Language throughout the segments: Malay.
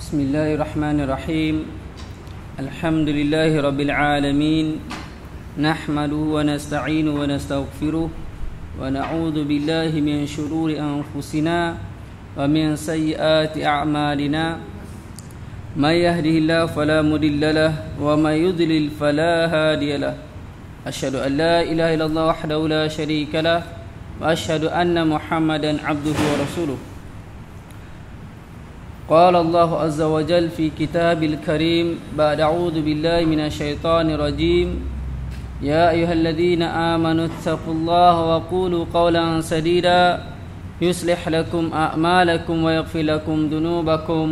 Bismillahirrahmanirrahim. Alhamdulillahi rabbil alamin. Nahmaduhu wa nasta'inu wa nastaghfiruh wa na'udzu billahi min shururi anfusina wa min sayyiati a'malina. May yahdihillahu fala mudilla lahu wa may yudlil fala hadiya lahu. Asyhadu an la ilaha illallah wahdahu la syarika lahu wa asyhadu anna Muhammadan 'abduhu wa rasuluh. قال الله عز وجل في كتاب الكريم بعد أعوذ بالله من الشيطان الرجيم يا أيها الذين آمنوا اتقوا الله وقولوا قولا سديدا يصلح لكم أعمالكم ويغفر لكم ذنوبكم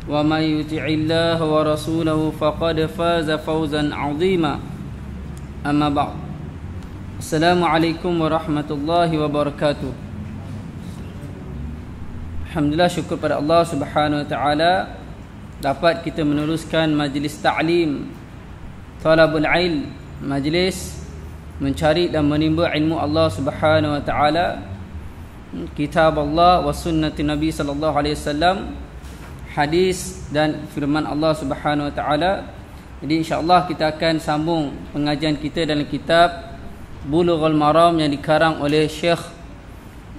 ومن يطع الله ورسوله فقد فاز فوزا عظيما أما بعد السلام عليكم ورحمة الله وبركاته. Alhamdulillah, syukur pada Allah Subhanahu Wa Taala dapat kita meneruskan majlis ta'lim talabul ilm, majlis mencari dan menimba ilmu Allah Subhanahu Wa Taala, kitab Allah wa sunnati Nabi sallallahu alaihi wasallam, hadis dan firman Allah Subhanahu Wa Taala. Jadi insya-Allah kita akan sambung pengajian kita dalam kitab Bulughul Maram yang dikarang oleh Syekh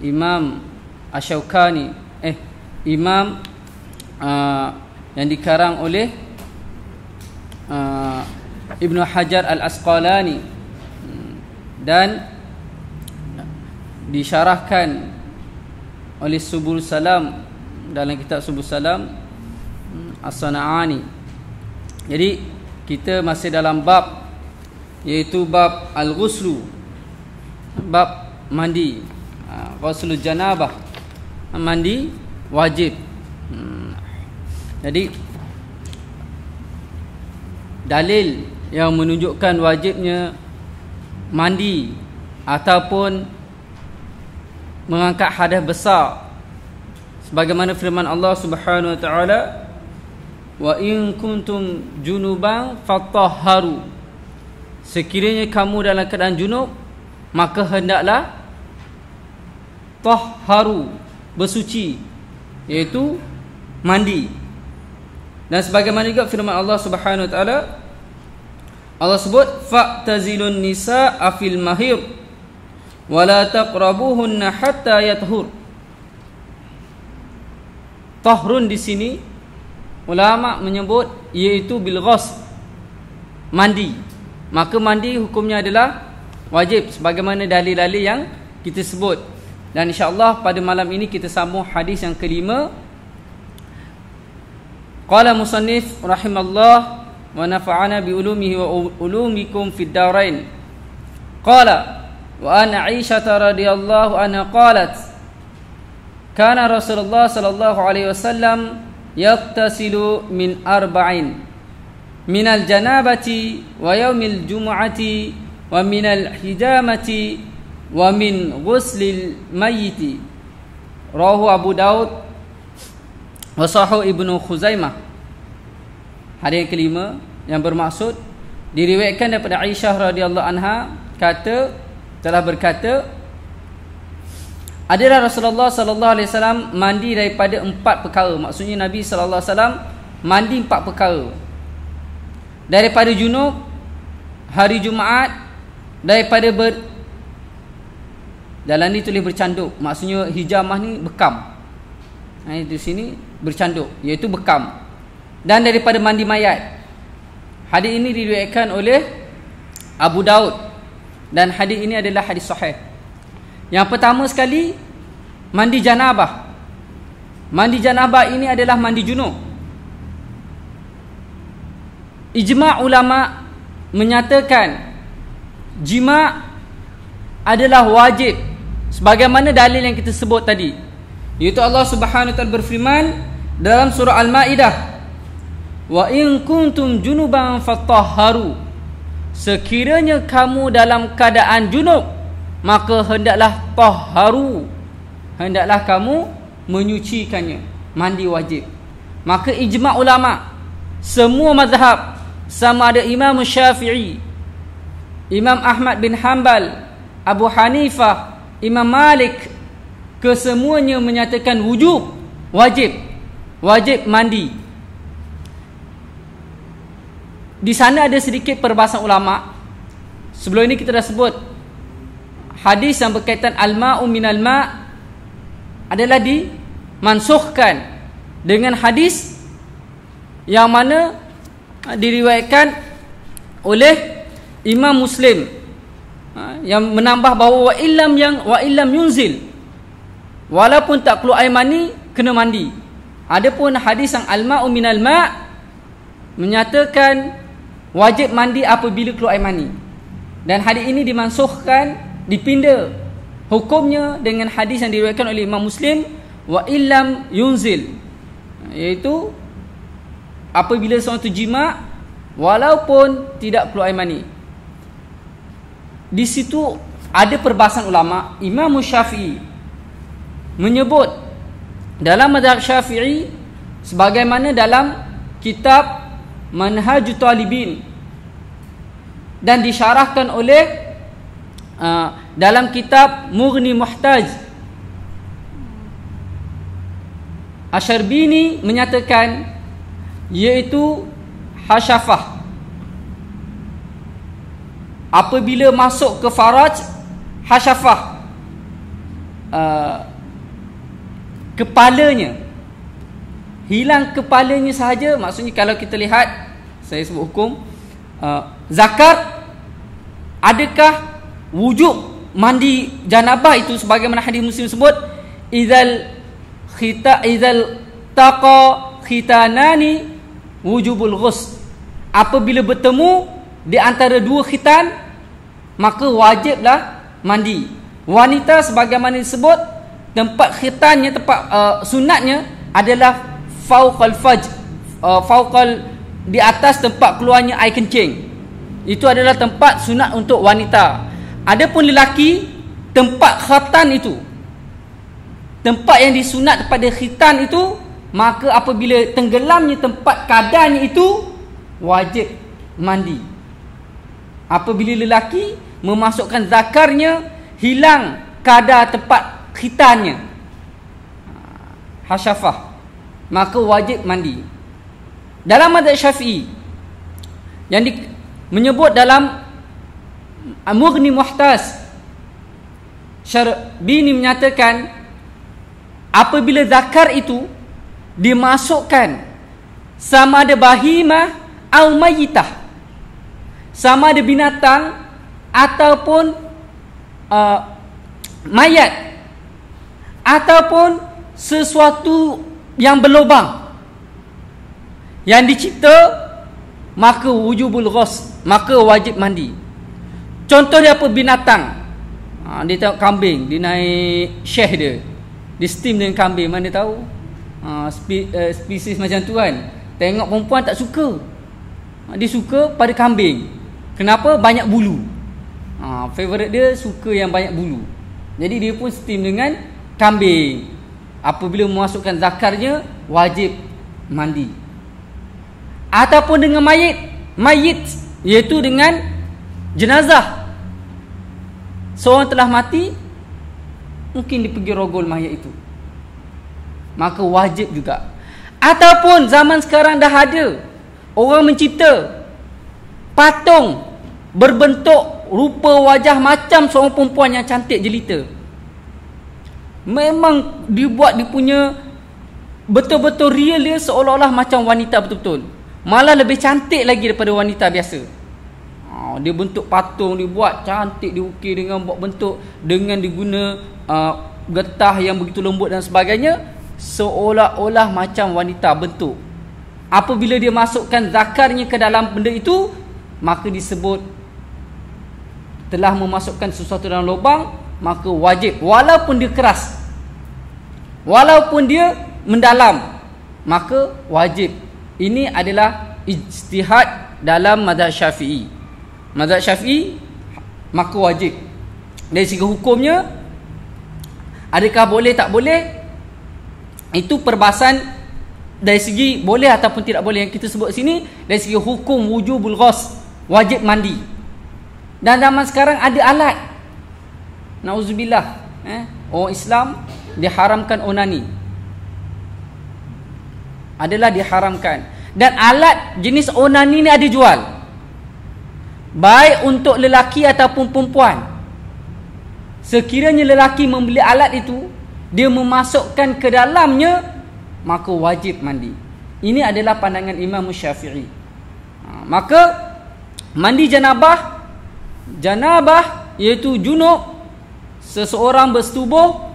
Imam Asy-Syaukani Imam yang dikarang oleh Ibnu Hajar Al-Asqalani dan disyarahkan oleh Subul Salam dalam kitab Subul Salam As-Sana'ani. Jadi kita masih dalam bab, iaitu bab Al-Ghuslu, bab mandi, Ghuslul Janabah, mandi wajib. Jadi dalil yang menunjukkan wajibnya mandi ataupun mengangkat hadas besar, sebagaimana firman Allah Subhanahu Wa Taala, wa in kuntum junuban fatahharu, sekiranya kamu dalam keadaan junub maka hendaklah tahharu, bersuci, iaitu mandi. Dan sebagaimana juga firman Allah Subhanahu Wa Taala, Allah sebut fa'tazilun nisaa fil mahid wa la taqrabuhunna hatta yathur. Tahrun di sini ulama menyebut iaitu bil ghusl, mandi. Maka mandi hukumnya adalah wajib sebagaimana dalil-dalil yang kita sebut. Dan insya-Allah pada malam ini kita sambung hadis yang kelima. Qala musannif rahimallah wa nafa'ana bi ulumihi wa ulumikum fid darain. Qala wa ana Aisyah radhiyallahu anha qalat kana Rasulullah sallallahu alaihi wasallam yaghtasilu min arba'in minal janabati wa yaumil jumu'ati wa minal hijamati wa min ghuslil mayyiti. Rawahu Abu Daud wa sahahu Ibnu Khuzaimah. Hadis yang kelima yang bermaksud diriwayatkan daripada Aisyah radhiyallahu anha telah berkata, adalah Rasulullah sallallahu alaihi wasallam mandi daripada 4 perkara. Maksudnya Nabi sallallahu alaihi wasallam mandi 4 perkara. Daripada junub, hari Jumaat, daripada dalam ni tulis bercanduk, maksudnya hijamah ni bekam. Di sini bercanduk, iaitu bekam. Dan daripada mandi mayat. Hadis ini diriwayatkan oleh Abu Daud dan hadis ini adalah hadis sahih. Yang pertama sekali, mandi janabah. Mandi janabah ini adalah mandi junub. Ijma' ulama menyatakan jima' adalah wajib, sebagaimana dalil yang kita sebut tadi, iaitu Allah Subhanahu Wa Taala berfirman dalam surah Al-Maidah, wa in kuntum junuban fatahharu, sekiranya kamu dalam keadaan junub maka hendaklah tahharu, hendaklah kamu menyucikannya, mandi wajib. Maka ijma' ulama semua mazhab, sama ada Imam Syafi'i, Imam Ahmad bin Hanbal, Abu Hanifah, Imam Malik, kesemuanya menyatakan wajib mandi. di sana ada sedikit perbahasan ulama. Sebelum ini kita dah sebut hadis yang berkaitan al-ma'u minal ma' adalah dimansukhkan dengan hadis yang mana diriwayatkan oleh Imam Muslim yang menambah bahawa wa illam yunzil, walaupun tak keluar air mani kena mandi. Adapun hadis yang al-ma'u minal ma' menyatakan wajib mandi apabila keluar air mani. Dan hadis ini dimansukhkan, dipinda hukumnya dengan hadis yang diriwayatkan oleh Imam Muslim wa illam yunzil, iaitu apabila seorang itu jima' walaupun tidak keluar air mani. Di situ ada perbahasan ulama. Imam Syafi'i menyebut dalam mazhab Syafi'i, sebagaimana dalam kitab Manhajut Talibin dan disyarahkan oleh dalam kitab Mughni Muhtaj, Asyarbini menyatakan iaitu hasyafah apabila masuk ke faraj, hasyafah kepalanya, hilang kepalanya sahaja. Maksudnya kalau kita lihat, saya sebut hukum zakat, adakah wujub mandi janabah itu sebagaimana hadis Muslim sebut, idzal taqa khitanani wujubul ghusl, apabila bertemu di antara dua khitan maka wajiblah mandi. Wanita sebagaimana disebut, tempat khitannya, tempat sunatnya adalah fauqal fajr, fauqal, di atas tempat keluarnya air kencing. Itu adalah tempat sunat untuk wanita. Adapun lelaki, tempat khitan itu, tempat yang disunat pada khitan itu, maka apabila tenggelamnya tempat kadarnya itu, wajib mandi. Apabila lelaki memasukkan zakarnya, hilang kadar tempat khitannya, hasyafah, maka wajib mandi. Dalam mazhab Syafi'i yang menyebut dalam Mughni Muhtaj, Syarbini menyatakan apabila zakar itu dimasukkan sama ada bahimah atau mayitah, sama ada binatang ataupun mayat ataupun sesuatu yang berlubang yang dicipta, maka wujubul ghusl, maka wajib mandi. Contoh dia apa? Binatang, dia tengok kambing, dia naik syeh dia steam dengan kambing, mana tahu spesies macam tu kan. Tengok perempuan tak suka, dia suka pada kambing. Kenapa? Banyak bulu. Favorite dia suka yang banyak bulu, jadi dia pun steam dengan kambing. Apabila memasukkan zakarnya, wajib mandi. Ataupun dengan mayit, iaitu dengan jenazah. Seorang telah mati, mungkin dia pergi rogol mayat itu, maka wajib juga. Ataupun zaman sekarang dah ada orang mencipta patung berbentuk rupa wajah macam seorang perempuan yang cantik jelita. Memang dibuat, dia punya betul-betul real dia, seolah-olah macam wanita betul-betul, malah lebih cantik lagi daripada wanita biasa. Dia bentuk patung, dia buat cantik, diukir dengan buat bentuk, dengan diguna getah yang begitu lembut dan sebagainya, seolah-olah macam wanita bentuk. Apabila dia masukkan zakarnya ke dalam benda itu, maka disebut telah memasukkan sesuatu dalam lubang, maka wajib. Walaupun dia keras, walaupun dia mendalam, maka wajib. Ini adalah ijtihad dalam mazhab Syafi'i. Mazhab Syafi'i, maka wajib. Dari segi hukumnya, adakah boleh tak boleh, itu perbahasan dari segi boleh ataupun tidak boleh. Yang kita sebut sini dari segi hukum wujubul ghusl, wajib mandi. Dan zaman sekarang ada alat, nauzubillah, orang Islam diharamkan onani, adalah diharamkan. Dan alat jenis onani ni ada jual. baik untuk lelaki ataupun perempuan. Sekiranya lelaki membeli alat itu, dia memasukkan ke dalamnya, maka wajib mandi. Ini adalah pandangan Imam Syafi'i. Maka mandi janabah iaitu junub, seseorang bersetubuh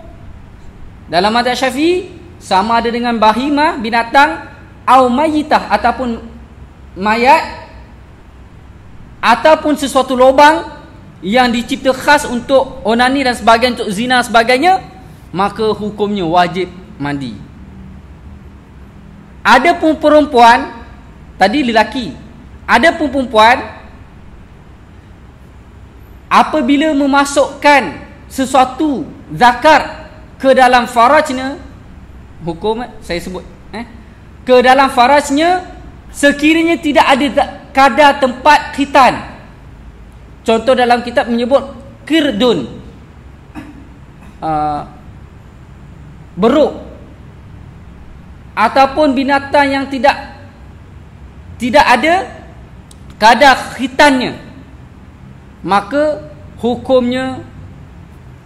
dalam mazhab Syafi'i sama ada dengan bahimah, binatang, au mayitah ataupun mayat, ataupun sesuatu lubang yang dicipta khas untuk onani dan sebagainya, untuk zina dan sebagainya, maka hukumnya wajib mandi. Adapun perempuan, tadi lelaki, adapun perempuan, apabila memasukkan sesuatu zakar ke dalam farajnya, hukum saya sebut ke dalam farajnya, sekiranya tidak ada kadar tempat khitan. Contoh dalam kitab menyebut kirdun, beruk, ataupun binatang yang tidak ada kadar khitannya, maka hukumnya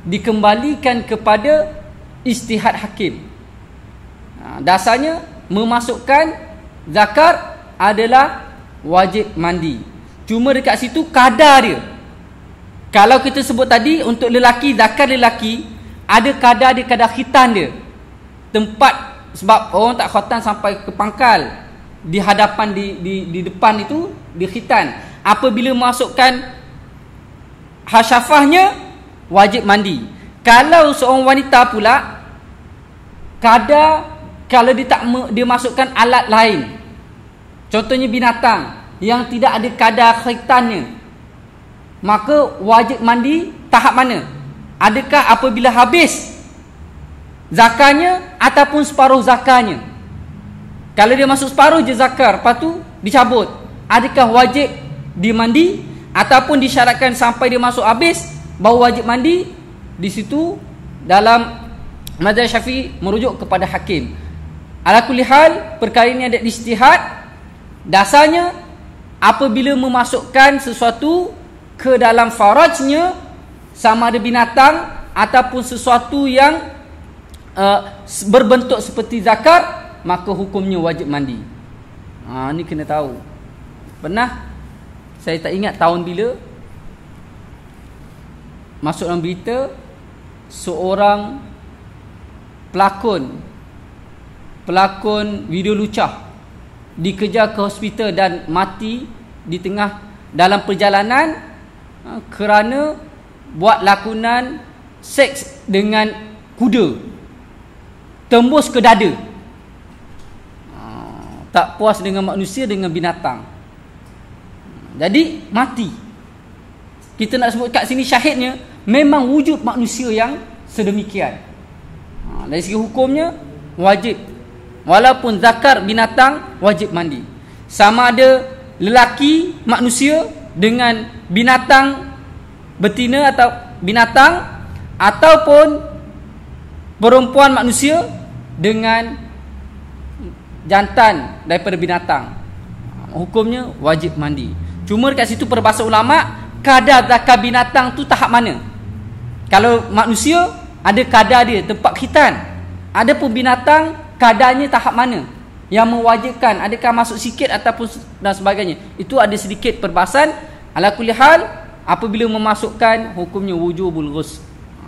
dikembalikan kepada ijtihad hakim. Dasarnya memasukkan zakar adalah wajib mandi. Cuma dekat situ kadar dia. Kalau kita sebut tadi untuk lelaki, zakar lelaki, ada kadar dia, kadar khitan dia. Tempat, sebab orang tak khitan sampai ke pangkal, di hadapan di depan itu di khitan. Apabila masukkan hasyafahnya, wajib mandi. Kalau seorang wanita pula, kadar, kalau dia masukkan alat lain, contohnya binatang yang tidak ada kadar khitannya, maka wajib mandi tahap mana? Adakah apabila habis zakarnya ataupun separuh zakarnya? Kalau dia masuk separuh je zakar, lepas tu dicabut, adakah wajib dimandi ataupun disyaratkan sampai dia masuk habis baru wajib mandi? Di situ dalam mazhab Syafi'i merujuk kepada hakim. Ala kulli hal, perkara ini ada ijtihad. Dasarnya apabila memasukkan sesuatu ke dalam farajnya, sama ada binatang ataupun sesuatu yang berbentuk seperti zakar, maka hukumnya wajib mandi. Ni kena tahu. Pernah, saya tak ingat tahun bila, masuk dalam berita, seorang pelakon video lucah dikejar ke hospital dan mati di tengah dalam perjalanan kerana buat lakonan seks dengan kuda, tembus ke dada. Tak puas dengan manusia, dengan binatang, jadi mati. Kita nak sebut kat sini syahidnya memang wujud manusia yang sedemikian. Dari segi hukumnya wajib, walaupun zakar binatang wajib mandi. Sama ada lelaki manusia dengan binatang betina atau binatang, ataupun perempuan manusia dengan jantan daripada binatang, hukumnya wajib mandi. Cuma dekat situ perbahasan ulama, kadar zakar binatang tu tahap mana? Kalau manusia ada kadar dia, tempat khitan. Ada pun binatang, kadarnya tahap mana yang mewajibkan, adakah masuk sikit ataupun dan sebagainya. Itu ada sedikit perbahasan. Ala kulli hal, apabila memasukkan, hukumnya wujubul ghusl,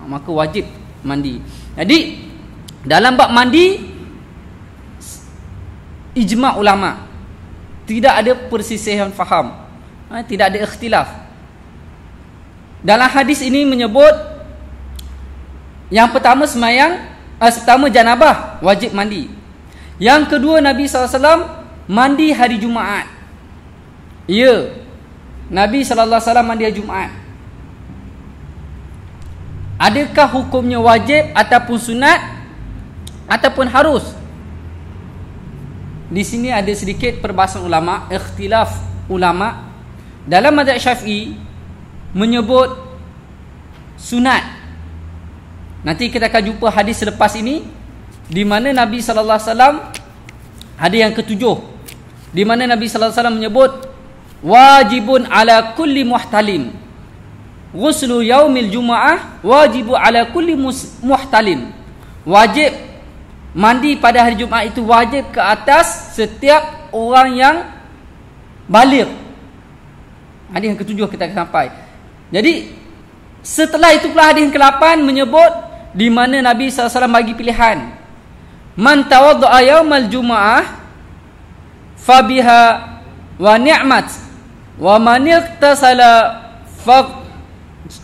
maka wajib mandi. Jadi dalam bab mandi, ijma' ulama, tidak ada persisihan faham, tidak ada ikhtilaf. Dalam hadis ini menyebut, yang pertama semayang, pertama janabah, wajib mandi. Yang kedua, Nabi SAW mandi hari Jumaat. Ya, Nabi SAW mandi hari Jumaat. Adakah hukumnya wajib ataupun sunat ataupun harus? Di sini ada sedikit perbahasan ulama, ikhtilaf ulama. Dalam mazhab Syafi'i menyebut sunat. Nanti kita akan jumpa hadis selepas ini, di mana Nabi sallallahu alaihi wasallam, hadis yang ketujuh, di mana Nabi sallallahu alaihi wasallam menyebut wajibun ala kulli muhtalim. Ghuslu yaumil jumu'ah wajibu ala kulli muhtalim. Wajib mandi pada hari Jumaat itu wajib ke atas setiap orang yang baligh. Hadis yang ketujuh kita akan sampai. Jadi setelah itu pula hadis yang ke-8 menyebut di mana Nabi SAW bagi pilihan. Man tawadda'a yaumal jumu'ah fabiha wa ni'mat wa man ightasala fa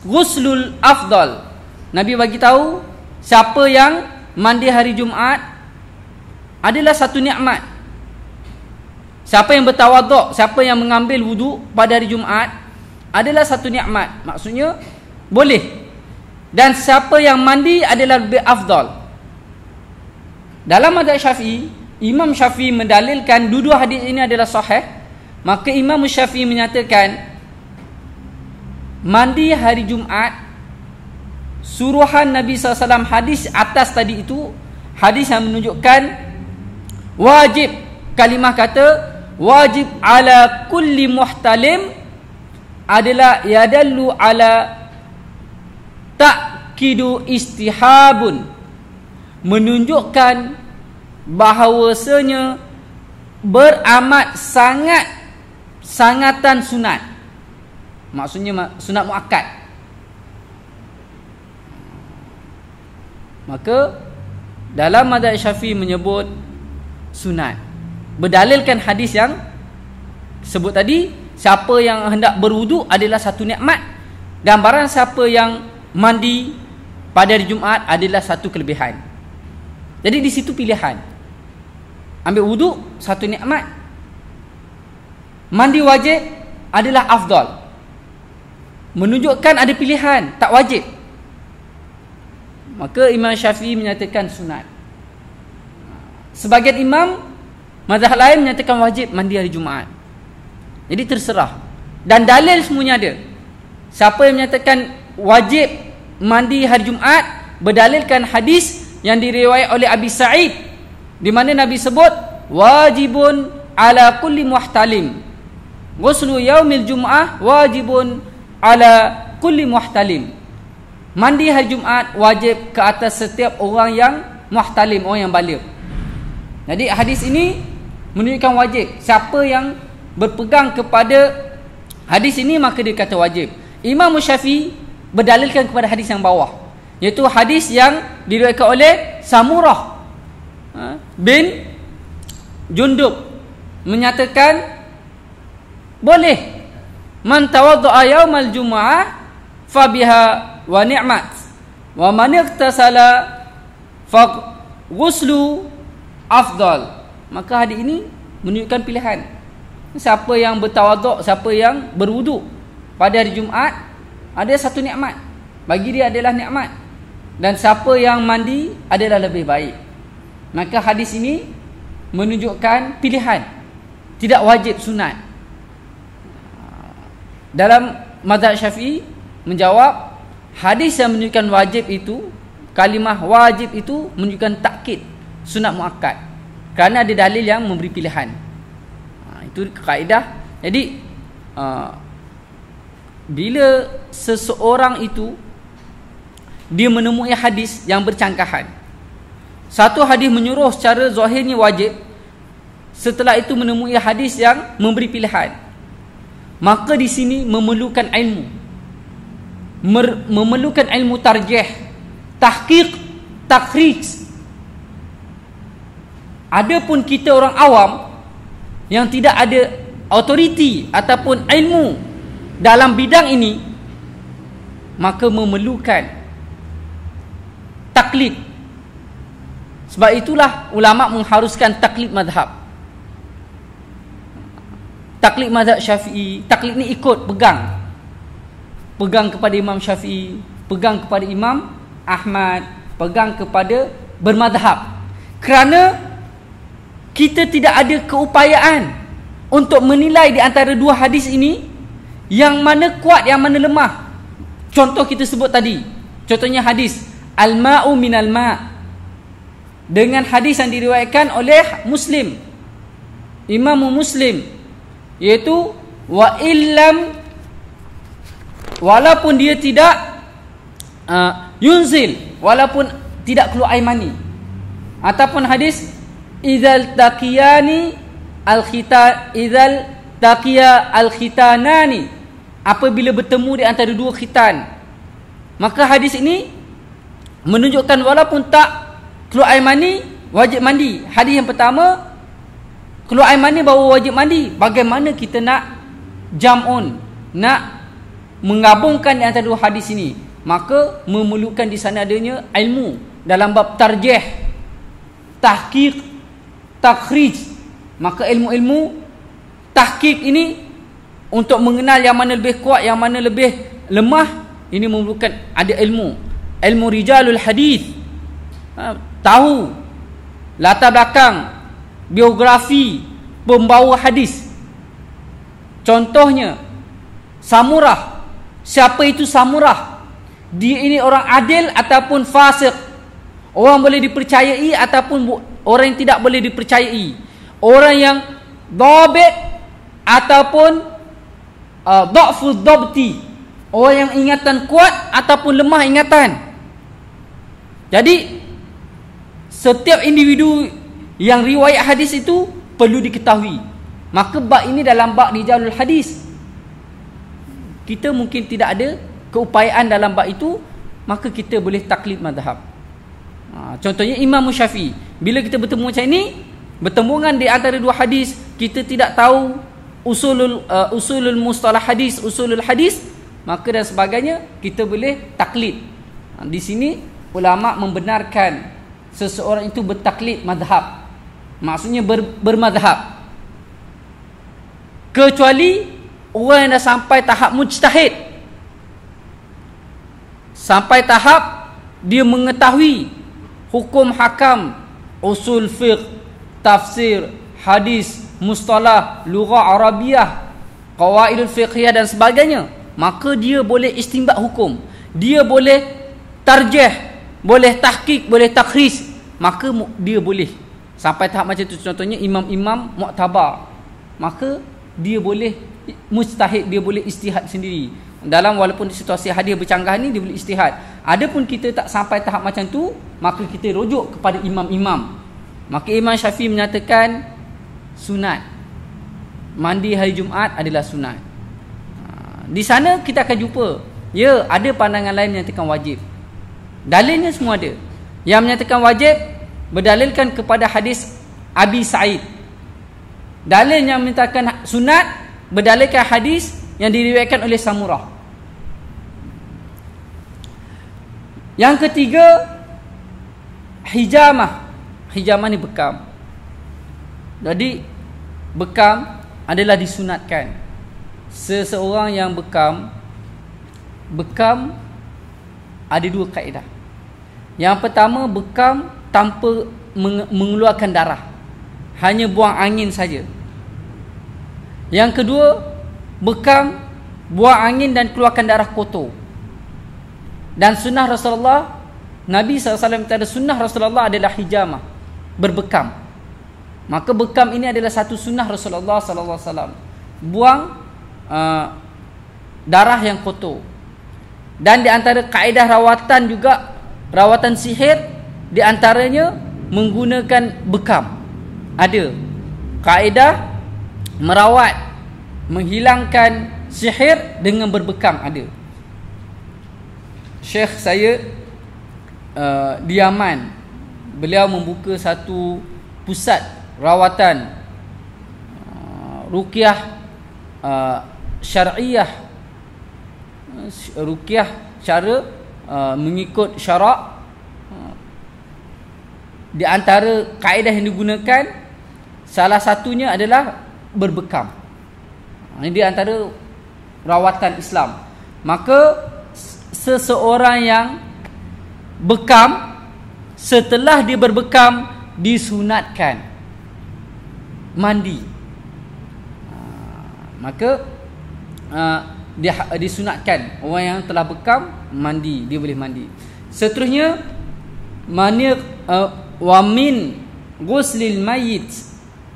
ghuslul afdal. Nabi bagi tahu siapa yang mandi hari Jumaat adalah satu nikmat. Siapa yang bertawaduk, siapa yang mengambil wudu pada hari Jumaat adalah satu nikmat. Maksudnya boleh. Dan siapa yang mandi adalah lebih afdal. Dalam mazhab Syafi'i, Imam Syafi'i mendalilkan dua hadis ini adalah sahih. Maka Imam Syafi'i menyatakan mandi hari Jumaat, suruhan Nabi SAW hadis atas tadi itu, hadis yang menunjukkan wajib, kalimah kata wajib ala kulli muhtalim adalah yadallu ala ta'kidu istihabun, menunjukkan bahawasanya beramat sangatan sunat. Maksudnya sunat muakkad. Maka dalam mazhab Syafi'i menyebut sunat, berdalilkan hadis yang sebut tadi, siapa yang hendak berwudu adalah satu nikmat, dan barang siapa yang mandi pada hari Jumaat adalah satu kelebihan. Jadi di situ pilihan. Ambil wudu satu nikmat, mandi wajib adalah afdal. Menunjukkan ada pilihan, tak wajib. Maka Imam Syafi'i menyatakan sunat. Sebagian imam mazhab lain menyatakan wajib mandi hari Jumaat. Jadi terserah. Dan dalil semuanya ada. Siapa yang menyatakan wajib mandi hari Jumaat berdalilkan hadis yang diriwayat oleh Abi Sa'id, di mana Nabi sebut wajibun ala kulli muhtalim. Ghuslu yaumil jumu'ah wajibun ala kulli muhtalim. Mandi hari Jumaat wajib ke atas setiap orang yang muhtalim, orang yang baligh. Jadi hadis ini menunjukkan wajib. Siapa yang berpegang kepada hadis ini maka dia kata wajib. Imam Syafi'i berdalilkan kepada hadis yang bawah, iaitu hadis yang diriwayatkan oleh Samurah bin Jundub, menyatakan boleh man tawadda'a yaumal jumu'ah fabiha wa ni'mat wa man ightasala fa ghuslu afdal. Maka hadis ini menunjukkan pilihan. Siapa yang bertawaduk, siapa yang berwudu pada hari Jumaat ada satu nikmat, bagi dia adalah nikmat. Dan siapa yang mandi adalah lebih baik. Maka hadis ini menunjukkan pilihan, tidak wajib sunat. Dalam mazhab Syafi'i menjawab, hadis yang menunjukkan wajib itu, kalimah wajib itu menunjukkan takkid sunat muakkad, kerana ada dalil yang memberi pilihan. Itu kaedah. Jadi bila seseorang itu dia menemui hadis yang bercangkahan, satu hadis menyuruh secara zahirnya wajib, setelah itu menemui hadis yang memberi pilihan, maka di sini memerlukan ilmu, memerlukan ilmu tarjih, tahqiq, takhrij. Adapun kita orang awam yang tidak ada autoriti ataupun ilmu dalam bidang ini, maka memerlukan taklid. Sebab itulah ulama mengharuskan taklid mazhab. Taklid mazhab Syafi'i, taklid ni ikut, pegang kepada Imam Syafi'i, pegang kepada Imam Ahmad, pegang kepada bermazhab. Kerana kita tidak ada keupayaan untuk menilai di antara dua hadis ini yang mana kuat, yang mana lemah. Contoh kita sebut tadi, contohnya hadis al-ma'u minal ma', dengan hadis yang diriwayatkan oleh Muslim, Imam Muslim, iaitu wa illam, walaupun dia tidak yunzil, walaupun tidak keluar air mani. Ataupun hadis idzal taqiyani idzal taqiya al-khitanani, apabila bertemu di antara dua khitan. Maka hadis ini menunjukkan walaupun tak keluar air mani, wajib mandi. Hadis yang pertama, keluar air mani baru wajib mandi. Bagaimana kita nak jam'un, nak menggabungkan di antara dua hadis ini? Maka memerlukan di sana adanya ilmu dalam bab tarjih, tahqiq, takhrij. Maka ilmu-ilmu tahqiq ini untuk mengenal yang mana lebih kuat, yang mana lebih lemah, ini memerlukan ada ilmu rijalul hadis. Tahu latar belakang, biografi pembawa hadis. Contohnya Samurah. Siapa itu Samurah? Dia ini orang adil ataupun fasik? Orang boleh dipercayai ataupun orang yang tidak boleh dipercayai? Orang yang dhabit ataupun dha'ful dhabti? Orang yang ingatan kuat ataupun lemah ingatan? Jadi setiap individu yang riwayat hadis itu perlu diketahui. Maka bab ini dalam bab rijalul hadis. Kita mungkin tidak ada keupayaan dalam bab itu, maka kita boleh taklid mazhab. Contohnya Imam Syafi'i. Bila kita bertemu macam ini, bertembungan di antara dua hadis, kita tidak tahu usulul mustalah hadis, usulul hadis, maka dan sebagainya, kita boleh taklid. Di sini ulama membenarkan seseorang itu bertaklid mazhab. Maksudnya bermazhab. Kecuali orang yang dah sampai tahap mujtahid, sampai tahap dia mengetahui hukum hakam, usul fiqh, tafsir, hadis, mustalah, lughah Arabiah, qawaidul fiqhiyah dan sebagainya, maka dia boleh istinbat hukum, dia boleh tarjih, boleh tahqiq, boleh takhrij. Maka dia boleh sampai tahap macam itu. Contohnya imam-imam mu'tabar, maka dia boleh mujtahid, dia boleh ijtihad sendiri. Dalam walaupun situasi hadis bercanggah ni, dia boleh ijtihad. Adapun kita tak sampai tahap macam tu, maka kita rujuk kepada imam-imam. Maka Imam Syafi'i menyatakan sunat mandi hari Jumaat adalah sunat. Di sana kita akan jumpa, ya, ada pandangan lain menyatakan wajib. Dalilnya semua ada. Yang menyatakan wajib berdalilkan kepada hadis Abi Sa'id. Dalil yang menyatakan sunat berdalilkan hadis yang diriwayatkan oleh Samurah. Yang ketiga, hijamah. Hijamah ni bekam. Jadi bekam adalah disunatkan. Seseorang yang bekam ada dua kaedah. Yang pertama, bekam tanpa mengeluarkan darah, hanya buang angin saja. Yang kedua, bekam buang angin dan keluarkan darah kotor. Dan sunnah Rasulullah, Nabi SAW kata sunnah Rasulullah adalah hijamah, berbekam. Maka bekam ini adalah satu sunnah Rasulullah SAW, buang darah yang kotor. Dan di antara kaedah rawatan juga, rawatan sihir, di antaranya menggunakan bekam. Ada kaedah merawat, menghilangkan sihir dengan berbekam, ada. Syekh saya di Yaman, beliau membuka satu pusat rawatan ruqyah syar'iyah, ruqyah cara mengikut syarak. Di antara kaedah yang digunakan, salah satunya adalah berbekam. Ini di antara rawatan Islam. Maka seseorang yang bekam, setelah dia berbekam, disunatkan mandi. Maka dia disunatkan orang yang telah bekam mandi, dia boleh mandi. Seterusnya, wa min ghuslil mayyit,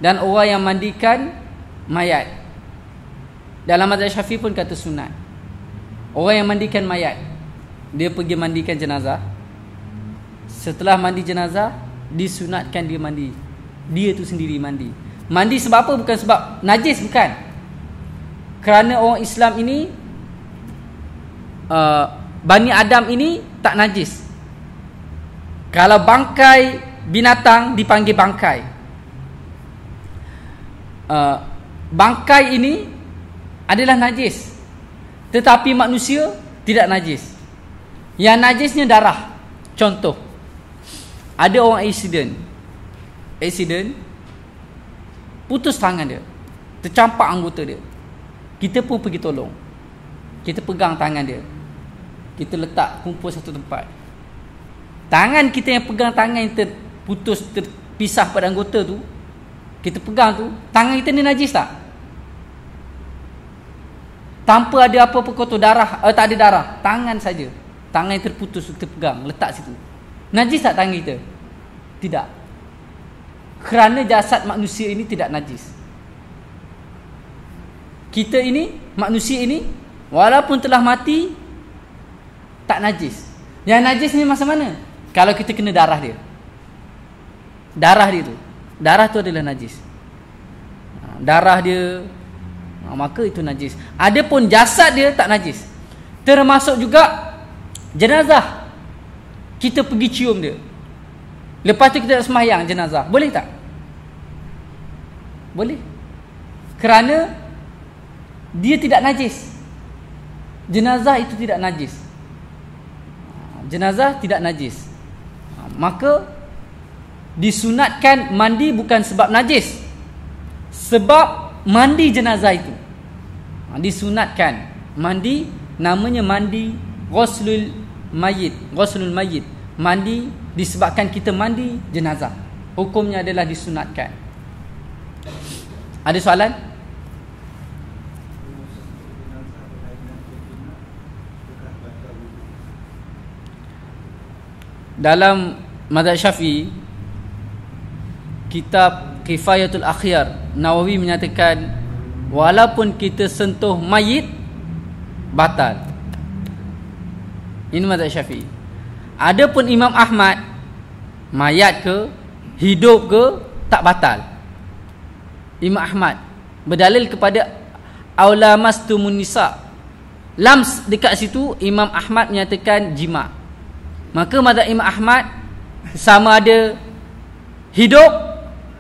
dan orang yang mandikan mayat. dalam mazhab Syafi'i pun kata sunat. Orang yang mandikan mayat, dia pergi mandikan jenazah. Setelah mandi jenazah, disunatkan dia mandi. Dia tu sendiri mandi. Mandi sebab apa? Bukan sebab najis, bukan. Kerana orang Islam ini, Bani Adam ini tak najis. Kalau bangkai binatang dipanggil bangkai. Bangkai ini adalah najis, tetapi manusia tidak najis. Yang najisnya darah. Contoh, ada orang accident, putus tangan dia, tercampak anggota dia. Kita pun pergi tolong. Kita pegang tangan dia, kita letak kumpul satu tempat. Tangan kita yang pegang tangan yang terputus, terpisah pada anggota tu, kita pegang tu, tangan kita ni najis tak? Tanpa ada apa-apa kotor, darah, tak ada darah, tangan saja. Tangan yang terputus kita pegang, letak situ. Najis tak tangan kita? Tidak. Kerana jasad manusia ini tidak najis. Kita ini, manusia ini, walaupun telah mati, tak najis. Yang najis ni masa mana? Kalau kita kena darah dia. Darah dia tu, darah tu adalah najis. Darah dia, maka itu najis. Adapun jasad dia tak najis. Termasuk juga jenazah. Kita pergi cium dia, lepas tu kita nak sembahyang jenazah, boleh tak? Boleh. Kerana dia tidak najis. Jenazah itu tidak najis. Jenazah tidak najis. Maka disunatkan mandi bukan sebab najis, sebab mandi jenazah itu. Disunatkan mandi, namanya mandi ghuslul mayit. Ghuslul mayit, mandi disebabkan kita mandi jenazah. Hukumnya adalah disunatkan. Ada soalan? Dalam mazhab Syafi'i, kitab Kifayatul Akhyar, Nawawi menyatakan walaupun kita sentuh mayit, batal. Ini mazhab Syafi'i. Adapun Imam Ahmad, mayat ke, hidup ke, tak batal. Imam Ahmad berdalil kepada aula mastumun nisa. Lams dekat situ Imam Ahmad menyatakan jima'. Maka mazhab Imam Ahmad, sama ada hidup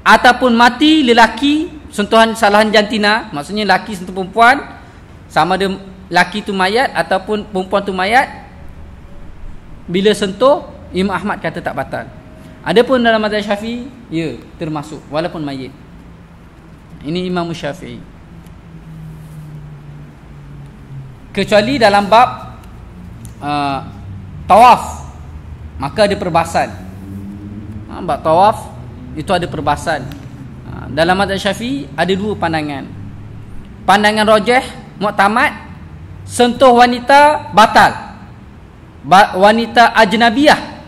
ataupun mati lelaki, sentuhan salahan jantina, maksudnya lelaki sentuh perempuan, sama ada lelaki tu mayat ataupun perempuan tu mayat, bila sentuh, Imam Ahmad kata tak batal. Adapun dalam mazhab Syafi'i, ya, termasuk walaupun mayit. Ini Imam Syafi'i. Kecuali dalam bab tawaf, maka ada perbahasan. Bab tawaf itu ada perbahasan. Dalam mazhab Syafi'i ada dua pandangan. Pandangan rajih, muktamad, sentuh wanita batal. Wanita ajnabiyah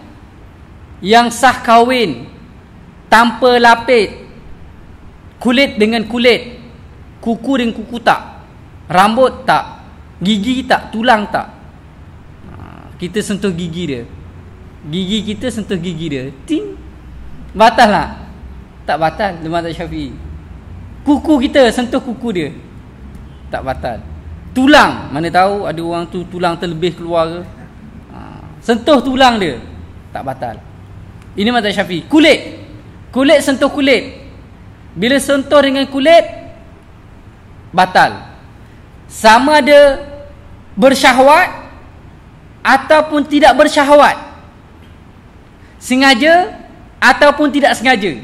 yang sah kahwin tanpa lapit kulit dengan kulit, kuku dengan kuku tak, rambut tak, gigi tak, tulang tak, kita sentuh gigi dia, gigi kita sentuh gigi dia, ting, batal tak? Tak batal dalam mazhab Syafi'i. Kuku kita sentuh kuku dia, tak batal. Tulang, mana tahu ada orang tu tulang terlebih keluar ke, sentuh tulang dia, tak batal. Ini mazhab Syafi'i. Kulit sentuh kulit, bila sentuh dengan kulit, batal. Sama ada bersyahwat ataupun tidak bersyahwat, sengaja ataupun tidak sengaja,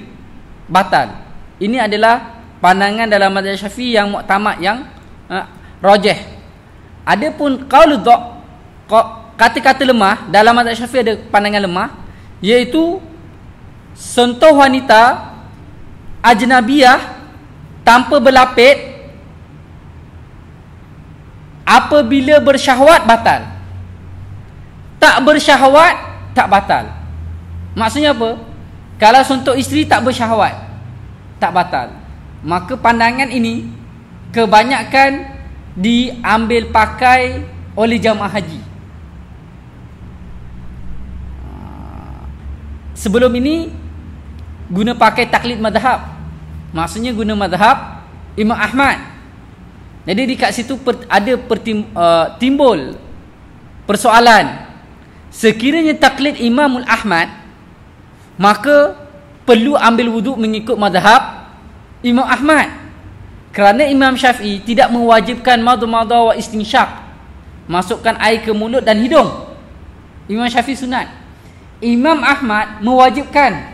batal. Ini adalah pandangan dalam mazhab Syafi'i yang muktamad, yang rajih. Adapun qaul dhaf, kata-kata lemah, dalam mazhab Syafi'i ada pandangan lemah, iaitu sentuh wanita ajnabiyah tanpa berlapit apabila bersyahwat batal. Tak bersyahwat tak batal. Maksudnya apa? Kalau sentuh isteri tak bersyahwat, tak batal. Maka pandangan ini kebanyakan diambil pakai oleh jamaah haji. Sebelum ini guna pakai taklid mazhab, maksudnya guna mazhab Imam Ahmad. Jadi di kat situ ada timbul persoalan, sekiranya taklid Imamul Ahmad, maka perlu ambil wuduk mengikut mazhab Imam Ahmad, kerana Imam Syafi'i tidak mewajibkan madmadah wa istinsyaq, masukkan air ke mulut dan hidung. Imam Syafi'i sunat, Imam Ahmad mewajibkan.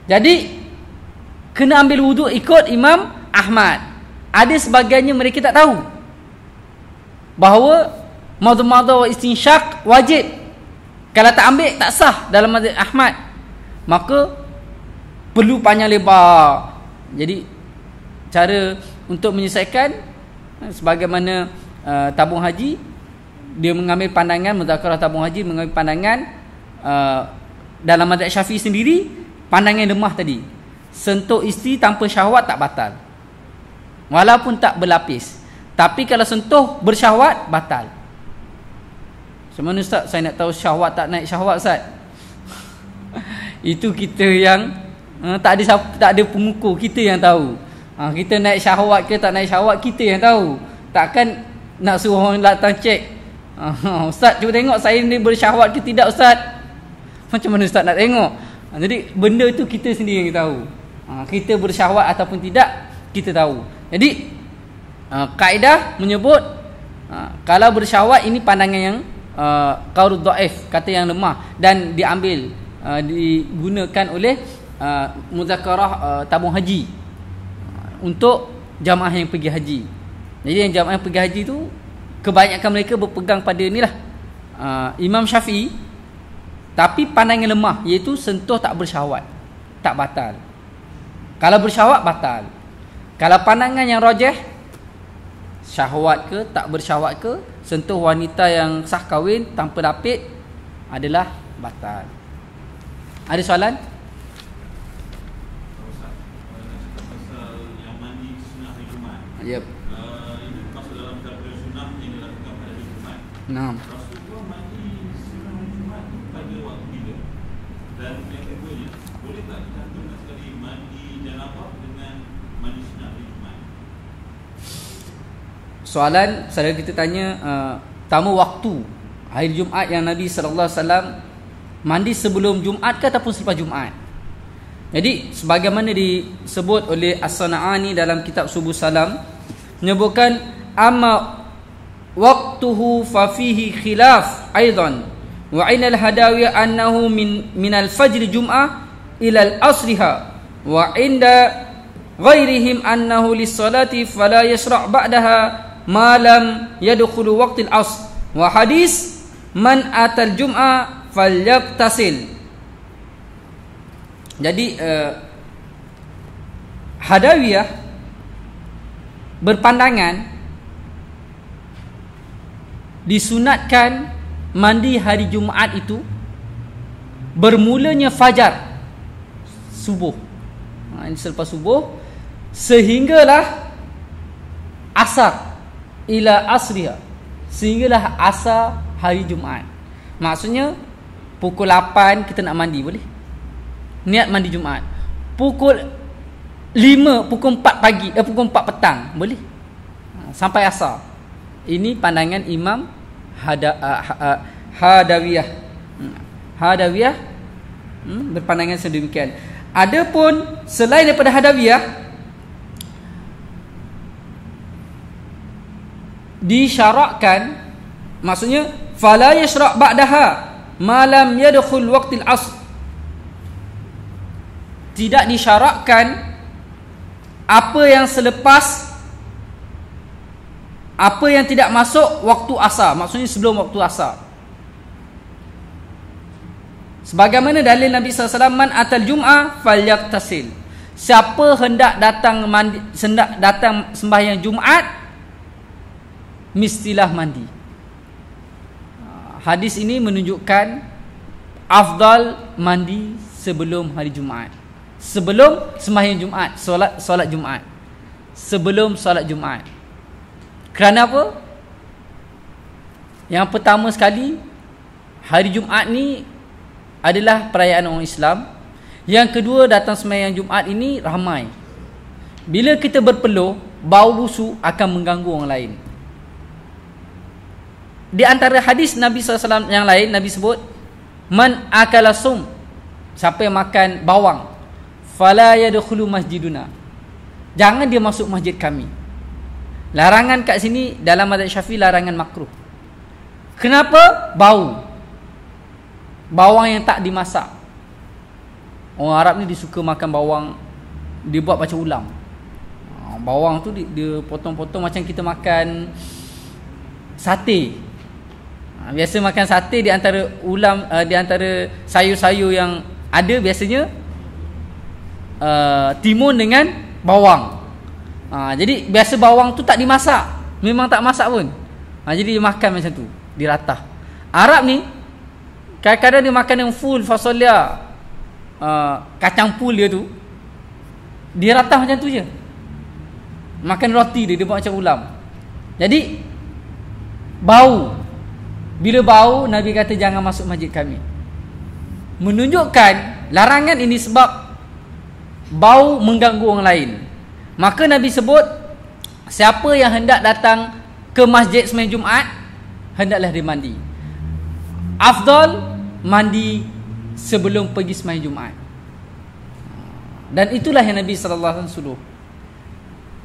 Jadi kena ambil wuduk ikut Imam Ahmad. Ada sebahagiannya mereka tak tahu bahawa madmadah wa istinsyaq wajib. Kalau tak ambil tak sah dalam mazhab Ahmad, maka perlu panjang lebar. Jadi cara untuk menyelesaikan, sebagaimana tabung haji, dia mengambil pandangan, muzakarah tabung haji mengambil pandangan dalam mazhab Syafi'i sendiri, pandangan yang lemah tadi, sentuh isteri tanpa syahwat tak batal, walaupun tak berlapis. Tapi kalau sentuh bersyahwat, batal. Macam mana Ustaz? Saya nak tahu syahwat tak naik syahwat Ustaz. Itu kita yang tak ada pengukur, kita yang tahu. Kita naik syahwat ke tak naik syahwat, kita yang tahu. Takkan nak suruh orang datang cek, Ustaz cuba tengok saya ni bersyahwat ke tidak Ustaz. Macam mana Ustaz nak tengok? Jadi benda itu kita sendiri yang tahu. Kita bersyahwat ataupun tidak, kita tahu. Jadi kaedah menyebut kalau bersyahwat, ini pandangan yang qaul dhaif, kata yang lemah, dan diambil digunakan oleh muzakarah tabung haji untuk jamaah yang pergi haji. Jadi yang jamaah yang pergi haji tu kebanyakan mereka berpegang pada inilah Imam Syafi'i, tapi pandangan lemah, iaitu sentuh tak bersyahwat, tak batal. Kalau bersyahwat batal. Kalau pandangan yang rajih, syahwat ke tak bersyahwat ke, sentuh wanita yang sah kahwin tanpa lapik adalah batal. Ada soalan? Yang mandi sunnah hari Jumaat. Yep. Ini masuk dalam kategori sunnah yang dilakukan pada hari Jumaat. Naam. Rasulullah mandi sunnah hari Jumaat pada waktu bila? Dan yang keduanya, boleh tak kita guna sekali mandi janabah dengan mandi sunnah hari Jumaat? Soalan saudara kita tanya, tamu waktu hari Jumaat yang Nabi SAW mandi sebelum Jumaat ke ataupun selepas Jumaat. Jadi sebagaimana disebut oleh As-Sana'ani dalam kitab Subuh Salam, menyebutkan amma waqtuhu fa fihi khilaf aidan wa inal hadawiyah annahu min al-fajr jum'ah ila al-asriha wa inda ghairihim annahu lis-salati fala yashra' ba'daha ma lam yadkhulu waqtil asr wa hadis man atal jum'ah falyaqtasil. Jadi hadawiyah berpandangan disunatkan mandi hari Jumaat itu bermulanya fajar, subuh, ini selepas subuh sehinggalah asar, ila asriha, sehinggalah asar hari Jumaat. Maksudnya pukul 8 kita nak mandi, boleh? Niat mandi Jumaat. Pukul 5, pukul 4 pagi, pukul 4 petang, boleh? Sampai asar. Ini pandangan Imam Hadawiyah. Hadawiyah berpandangan sedemikian. Adapun selain daripada Hadawiyah, disyarakkan, maksudnya fala yashra' ba'daha ma lam yadkhul waqtil asr. Tidak disyarakkan apa yang selepas, apa yang tidak masuk waktu asar, maksudnya sebelum waktu asar. Sebagaimana dalil Nabi SAW, man atal jum'ah falyaqtasil. Siapa hendak datang mandi, hendak datang sembahyang Jumaat, mestilah mandi. Hadis ini menunjukkan afdal mandi sebelum hari Jumaat, sebelum sembahyang Jumaat, solat Jumaat, sebelum solat Jumaat. Kerana apa? Yang pertama sekali, hari Jumaat ni adalah perayaan orang Islam. Yang kedua, datang sembahyang Jumaat ini ramai. Bila kita berpeluh, bau busuk akan mengganggu orang lain. Di antara hadis Nabi SAW yang lain, Nabi sebut, man akala sum, siapa yang makan bawang, fala yadkhulu masjiduna, jangan dia masuk masjid kami. Larangan kat sini dalam mazhab Syafi'i, larangan makruh. Kenapa? Bau. Bawang yang tak dimasak. Orang Arab ni disuka makan bawang, dia buat macam ulam. Bawang tu dia potong-potong macam kita makan sate. Biasa makan sate, di antara ulam, di antara sayur-sayur yang ada biasanya timun dengan bawang. Jadi biasa bawang tu tak dimasak, memang tak masak pun. Jadi dia makan macam tu, diratah. Arab ni kadang-kadang dia makan yang full fasolia, kacang pul dia tu, dia ratah macam tu je. Makan roti dia buat macam ulam. Jadi bau. Bila bau, Nabi kata jangan masuk masjid kami. Menunjukkan larangan ini sebab bau mengganggu orang lain. Maka Nabi sebut, siapa yang hendak datang ke masjid sembahyang Jumaat, hendaklah dia mandi. Afdal mandi sebelum pergi sembahyang Jumaat. Dan itulah yang Nabi SAW suruh.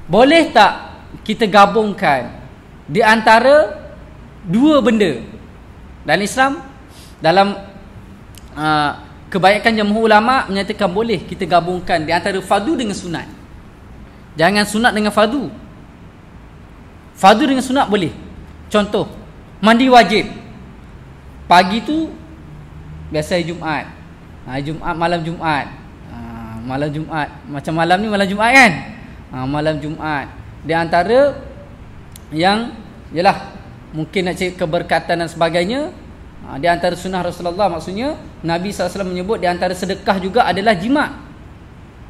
Boleh tak kita gabungkan di antara dua benda dalam Islam? Dalam kebanyakan jumhur ulama menyatakan boleh kita gabungkan di antara fardu dengan sunat. Jangan sunat dengan fardu. Fardu dengan sunat boleh. Contoh, mandi wajib. Pagi tu biasa Jumaat. Jumaat, malam Jumaat. Malam Jumaat. Macam malam ni malam Jumaat kan? Malam Jumaat. Di antara yang yalah, mungkin nak cari keberkatan dan sebagainya, di antara sunnah Rasulullah, maksudnya Nabi SAW menyebut di antara sedekah juga adalah jima'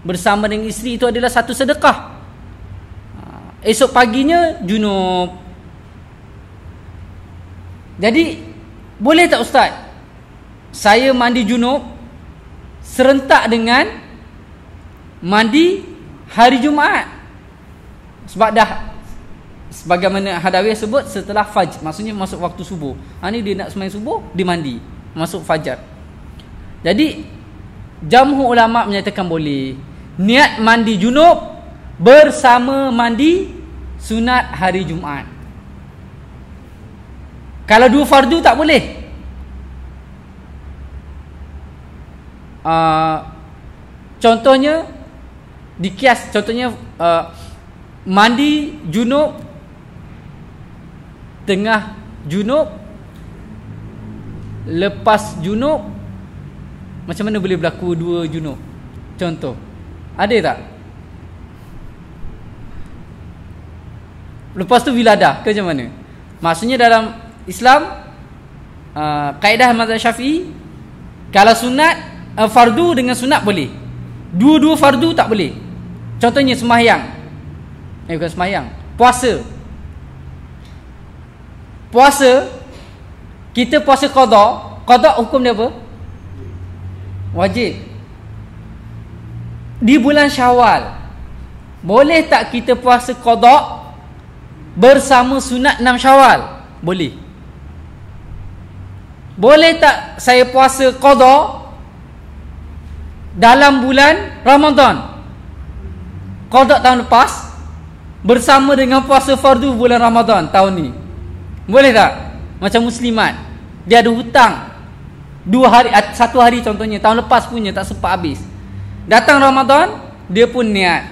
bersama dengan isteri, itu adalah satu sedekah. Esok paginya junub. Jadi boleh tak Ustaz, saya mandi junub serentak dengan mandi hari Jumaat? Sebab dah, sebagaimana Hadawiyah sebut, setelah fajr, maksudnya masuk waktu subuh. Ni dia nak sembahyang subuh, dia mandi, masuk fajar. Jadi jumhur ulama menyatakan boleh niat mandi junub bersama mandi sunat hari Jumaat. Kalau dua fardu tak boleh. Contohnya dikias, contohnya mandi junub tengah junub, lepas junub, macam mana boleh berlaku dua junub? Contoh, ada tak? Lepas tu wiladah ke macam mana? Maksudnya dalam Islam, kaedah mazhab Syafi'i, kalau sunat, fardu dengan sunat boleh, dua-dua fardu tak boleh. Contohnya sembahyang, bukan sembahyang, puasa. Puasa, kita puasa qada. Qada hukum dia apa? Wajib. Di bulan Syawal, boleh tak kita puasa qada bersama sunat 6 Syawal? Boleh. Boleh tak saya puasa qada dalam bulan Ramadan, qada tahun lepas, bersama dengan puasa fardu bulan Ramadan tahun ni? Boleh tak? Macam muslimat, dia ada hutang 2 hari, 1 hari contohnya, tahun lepas punya tak sempat habis. Datang Ramadan, dia pun niat,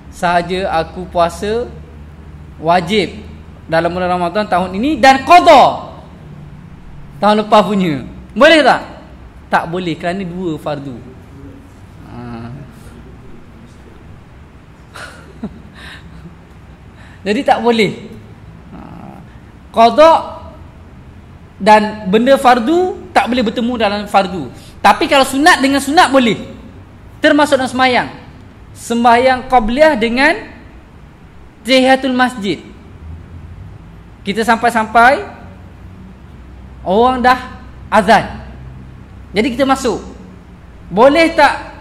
sahaja aku puasa wajib dalam bulan Ramadan tahun ini dan qada tahun lepas punya. Boleh tak? Tak boleh, kerana 2 fardu. Jadi tak boleh. Qada dan benda fardu tak boleh bertemu dalam fardu. Tapi kalau sunat dengan sunat boleh. Termasuk dalam sembahyang. Sembahyang qabliyah dengan tahiyatul masjid. kita sampai-sampai orang dah azan. Jadi kita masuk. Boleh tak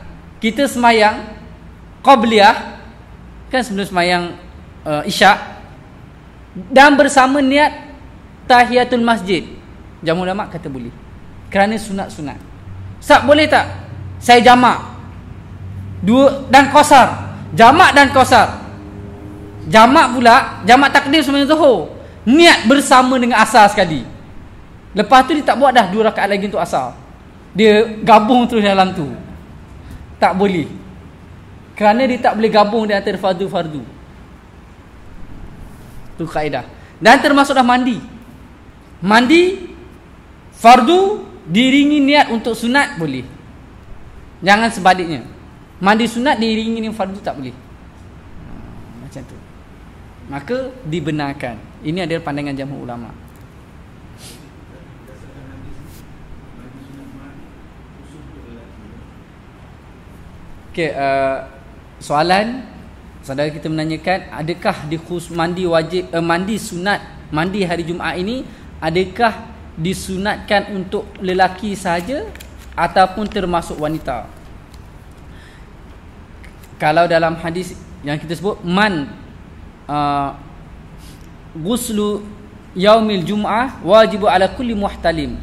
kita semayang qabliyah, kan sebelum semayang isyak, dan bersama niat tahiyatul masjid? Jamu ulama kata boleh, kerana sunat-sunat. Ustaz, boleh tak saya jamak dua dan qasar? Jamak dan qasar. Jamak pula, jamak takdim sembahyang zuhur, niat bersama dengan asar sekali. Lepas tu dia tak buat dah 2 rakaat lagi untuk asar, dia gabung terus dalam tu. Tak boleh, kerana dia tak boleh gabung di antara fardu-fardu. Tu kaedah. Dan termasuk dah mandi. Mandi fardu diiringi niat untuk sunat boleh. Jangan sebaliknya. Mandi sunat diiringi dengan fardu tak boleh. Macam tu. Maka dibenarkan. Ini adalah pandangan jamhur ulama. Okey, soalan saudara kita menanyakan, adakah mandi wajib, mandi sunat, mandi hari Jumaat ini, adakah disunatkan untuk lelaki sahaja ataupun termasuk wanita? Kalau dalam hadis yang kita sebut, man ghuslu yaumil jum'ah wajibu ala kulli muhtalim.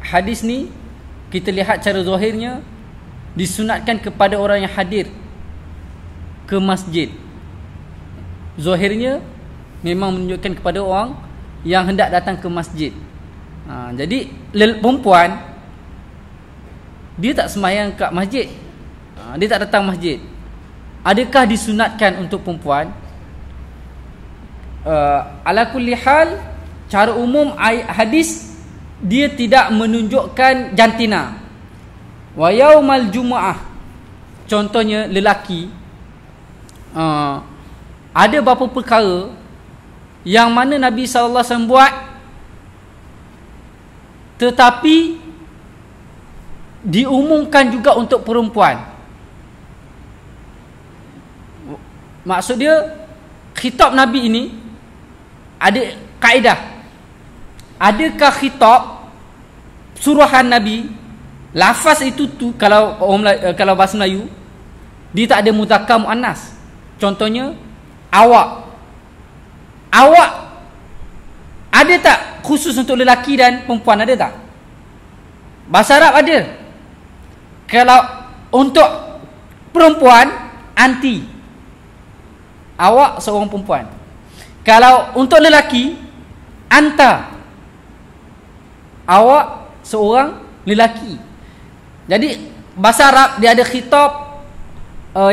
Hadis ni kita lihat cara zahirnya disunatkan kepada orang yang hadir ke masjid. Zahirnya memang menunjukkan kepada orang yang hendak datang ke masjid. Jadi perempuan dia tak sembahyang kat masjid, dia tak datang masjid, adakah disunatkan untuk perempuan? Ala kulli hal, cara umum hadis dia tidak menunjukkan jantina. Wa yaumal jumu'ah, contohnya lelaki, ada beberapa perkara yang mana Nabi SAW buat tetapi diumumkan juga untuk perempuan. Maksud dia, khitab Nabi ini ada kaedah. Adakah khitab suruhan Nabi, lafaz itu tu, kalau bahasa Melayu dia tak ada muzakkar muannas. Contohnya awak. Awak ada tak khusus untuk lelaki dan perempuan, ada tak? Bahasa Arab ada. Kalau untuk perempuan, anti, awak seorang perempuan. Kalau untuk lelaki, anta, awak seorang lelaki. Jadi bahasa Arab dia ada khitab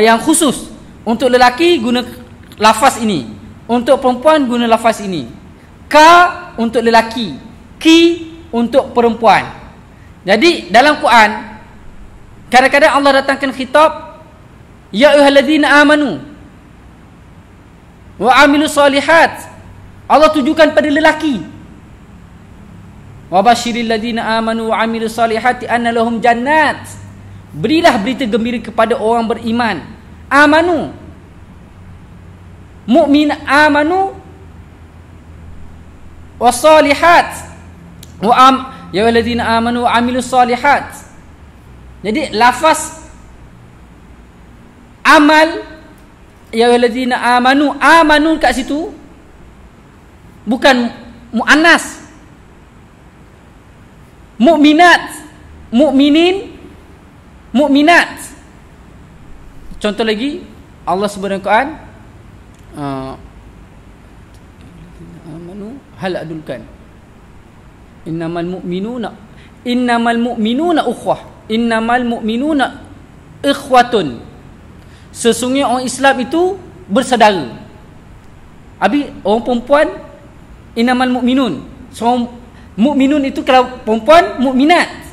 yang khusus. Untuk lelaki guna lafaz ini, untuk perempuan guna lafaz ini. Ka untuk lelaki, ki untuk perempuan. Jadi dalam Quran kadang-kadang Allah datangkan khitab ya ayyuhallazina amanu wa amilus solihat. Allah tujukan pada lelaki. Wa basyiril ladzina amanu wa amilus solihati anna lahum jannat. Berilah berita gembira kepada orang beriman. Amanu, mukmin, amanu wasalihat ya alladzina amanu wa amilus solihat. Jadi lafaz amal ya alladzina amanu kat situ bukan muannas. Mukminat, mukminin, mukminat. Contoh lagi, Allah sebut dalam Quran, amanu hal adulkan innamal mu'minuna ukhwah, innamal mu'minuna ikhwatun. Sesungguhnya orang Islam itu bersaudara. Habis orang perempuan innamal mu'minun. Seorang mukminun itu kalau perempuan, mukminat.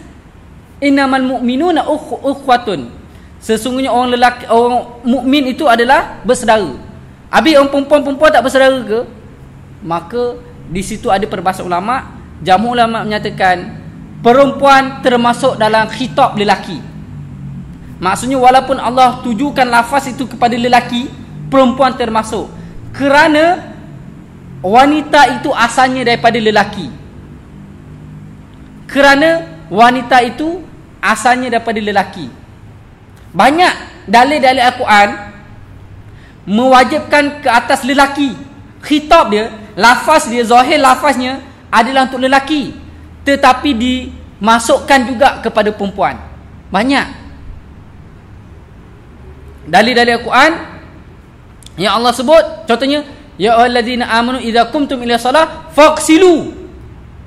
Innamal mu'minuna ukhwatun. Sesungguhnya orang lelaki, orang mukmin itu adalah bersaudara. Habis orang perempuan tak bersaudara ke? Maka di situ ada perbahasan ulama. Jamhur ulama menyatakan perempuan termasuk dalam khitab lelaki. Maksudnya walaupun Allah tujukan lafaz itu kepada lelaki, perempuan termasuk. Kerana wanita itu asalnya daripada lelaki. Kerana wanita itu asalnya daripada lelaki. Banyak dalil-dalil Al-Quran mewajibkan ke atas lelaki. Khitab dia, lafaz dia, zahir lafaznya adalah untuk lelaki, tetapi dimasukkan juga kepada perempuan. Banyak dalil-dalil Al-Quran yang Allah sebut. Contohnya, ya ayyuhallazina amanu idza qumtum ila shalah faghsilu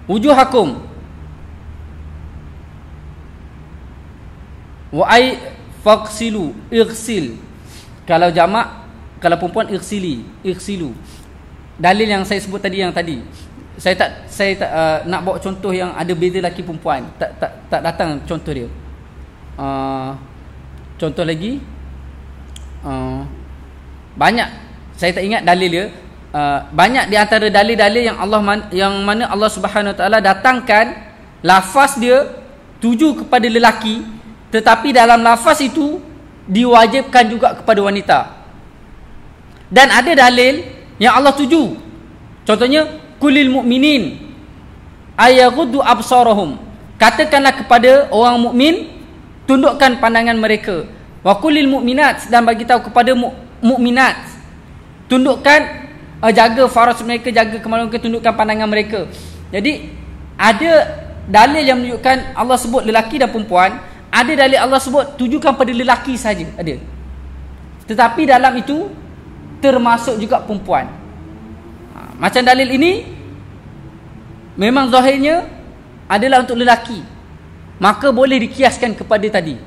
wujuhakum wa ay faghsilu, ighsil. Kalau jamak, kalau perempuan ighsilu. Dalil yang saya sebut tadi, saya tak nak bawa contoh yang ada beza lelaki perempuan. Tak datang contoh dia. Contoh lagi, banyak saya tak ingat dalil dia. Banyak di antara dalil-dalil yang mana Allah Subhanahu Wa Taala datangkan lafaz dia tuju kepada lelaki, tetapi dalam lafaz itu diwajibkan juga kepada wanita. Dan ada dalil yang Allah tuju. Contohnya, kulil mu'minin ayaghuddu absarahum. Katakanlah kepada orang mukmin, tundukkan pandangan mereka. Wa kulil mu'minat, dan bagi tahu kepada mukminat, tundukkan, jaga faraj mereka, jaga kemaluan mereka, tundukkan pandangan mereka. Jadi ada dalil yang menunjukkan Allah sebut lelaki dan perempuan. Ada dalil Allah sebut tujukan pada lelaki saja, ada. Tetapi dalam itu termasuk juga perempuan. Macam dalil ini memang zahirnya adalah untuk lelaki, maka boleh dikiaskan kepada tadi.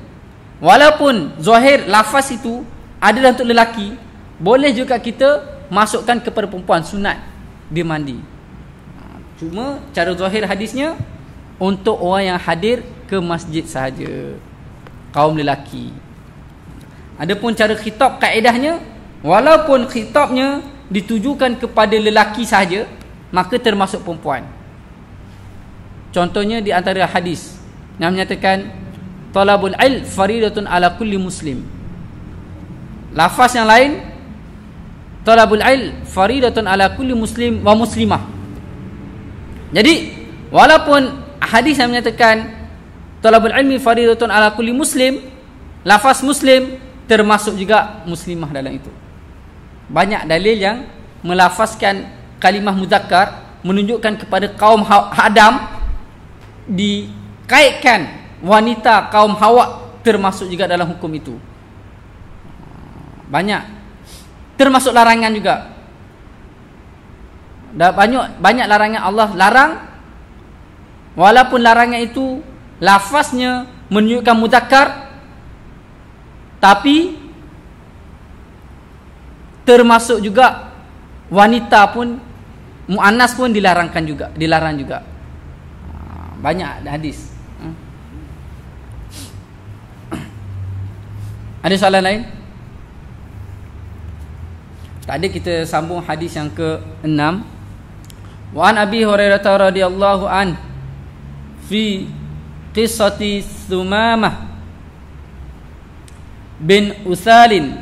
Walaupun zahir lafaz itu adalah untuk lelaki, boleh juga kita masukkan kepada perempuan, sunat dia mandi. Cuma cara zahir hadisnya untuk orang yang hadir ke masjid sahaja, kaum lelaki. Adapun cara khitab, kaedahnya, walaupun khitabnya ditujukan kepada lelaki sahaja, maka termasuk perempuan. Contohnya di antara hadis yang menyatakan talabul ilm faridatun ala kulli muslim. Lafaz yang lain, talabul ilm faridatun ala kulli muslim wa muslimah. Jadi walaupun hadis yang menyatakan talabul ilmi faridatun ala kulli muslim, lafaz muslim termasuk juga muslimah dalam itu. Banyak dalil yang melafazkan kalimah muzakkar menunjukkan kepada kaum Adam, dikaitkan wanita kaum Hawa termasuk juga dalam hukum itu. Banyak, termasuk larangan juga. Dah banyak larangan Allah larang, walaupun larangan itu lafaznya menunjukkan muzakkar, tapi termasuk juga wanita pun, muannas pun dilarang juga. Banyak hadis. Ada soalan lain? Tadi kita sambung hadis yang ke-6. Wa an Abi Hurairah radhiyallahu an fi qissati Thumamah bin Usalin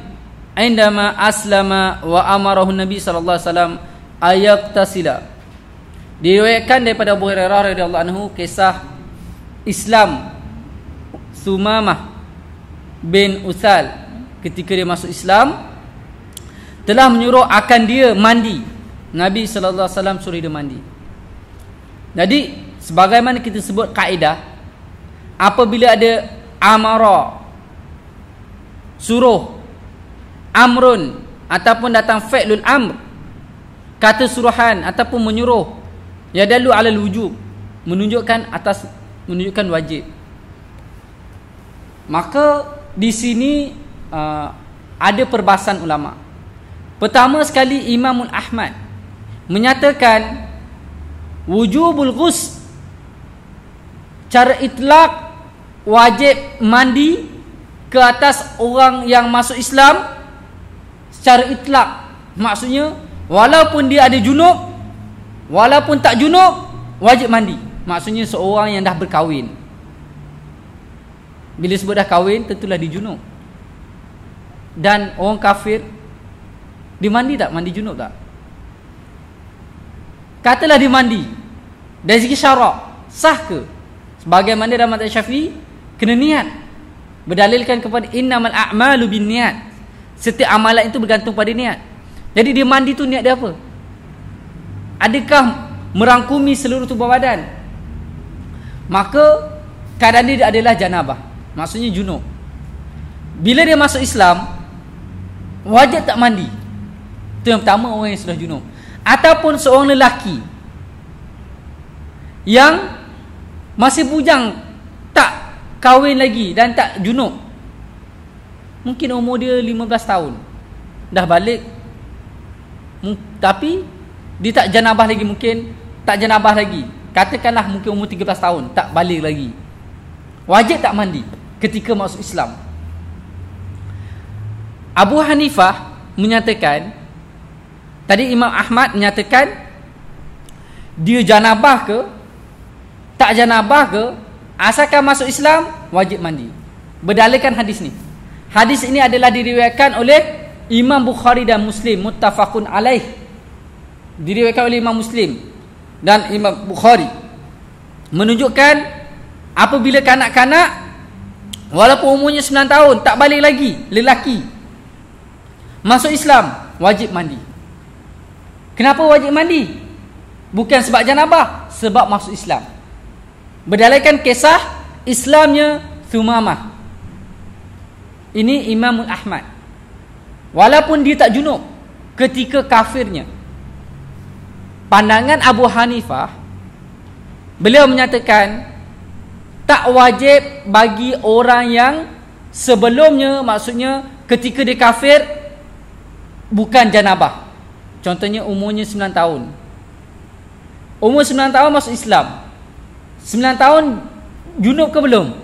indama aslama wa amarahu Nabi sallallahu alaihi wasallam ayaqtasila. Diriwayatkan daripada Abu Hurairah radhiyallahu anhu kisah Islam Thumamah bin Usal ketika dia masuk Islam, telah menyuruh akan dia mandi. Nabi sallallahu alaihi wasallam suruh dia mandi. Jadi sebagaimana kita sebut kaedah, apabila ada amara, suruh, amrun ataupun datang fi'lul amr, kata suruhan ataupun menyuruh, yadallu alal wujub, menunjukkan wajib. Maka di sini ada perbahasan ulama. Pertama sekali, Imam Ahmad menyatakan wujubul ghusl, cara itlaq wajib mandi ke atas orang yang masuk Islam secara itlaq. Maksudnya walaupun dia ada junub, walaupun tak junub, wajib mandi. Maksudnya seorang yang dah berkahwin. Bila sebut dah kahwin, tentulah dia junub. Dan orang kafir, dia mandi tak? Mandi junub tak? Katalah dia mandi, dari segi syarak sah ke? Sebagaimana dalam mazhab Syafi'i, kena niat. Berdalilkan kepada innamal a'malu binniyat. Setiap amalan itu bergantung pada niat. Jadi dia mandi tu niat dia apa? Adakah merangkumi seluruh tubuh badan? Maka keadaan dia adalah janabah, maksudnya junub. Bila dia masuk Islam, wajib tak mandi? Itu yang pertama, orang yang sudah junub. Ataupun seorang lelaki yang masih bujang, tak kahwin lagi dan tak junub. Mungkin umur dia 15 tahun, dah balik, tapi dia tak janabah lagi. Mungkin tak janabah lagi, katakanlah mungkin umur 13 tahun, tak balik lagi. Wajib tak mandi ketika masuk Islam? Abu Hanifah menyatakan, tadi Imam Ahmad menyatakan dia janabah ke tak janabah ke, asalkan masuk Islam wajib mandi. Berdalilkan hadis ni. Hadis ini adalah diriwayatkan oleh Imam Bukhari dan Muslim, muttafaqun alaih. Diriwayatkan oleh Imam Muslim dan Imam Bukhari, menunjukkan apabila kanak-kanak walaupun umurnya 9 tahun tak balik lagi, lelaki masuk Islam, wajib mandi. Kenapa wajib mandi? Bukan sebab janabah, sebab masuk Islam. Berdalilkan kisah Islamnya Thumamah. Ini Imam Ahmad. Walaupun dia tak junub ketika kafirnya, pandangan Abu Hanifah, beliau menyatakan tak wajib bagi orang yang sebelumnya, maksudnya ketika dia kafir bukan janabah. Contohnya umurnya 9 tahun. Umur 9 tahun masuk Islam, 9 tahun junub ke belum?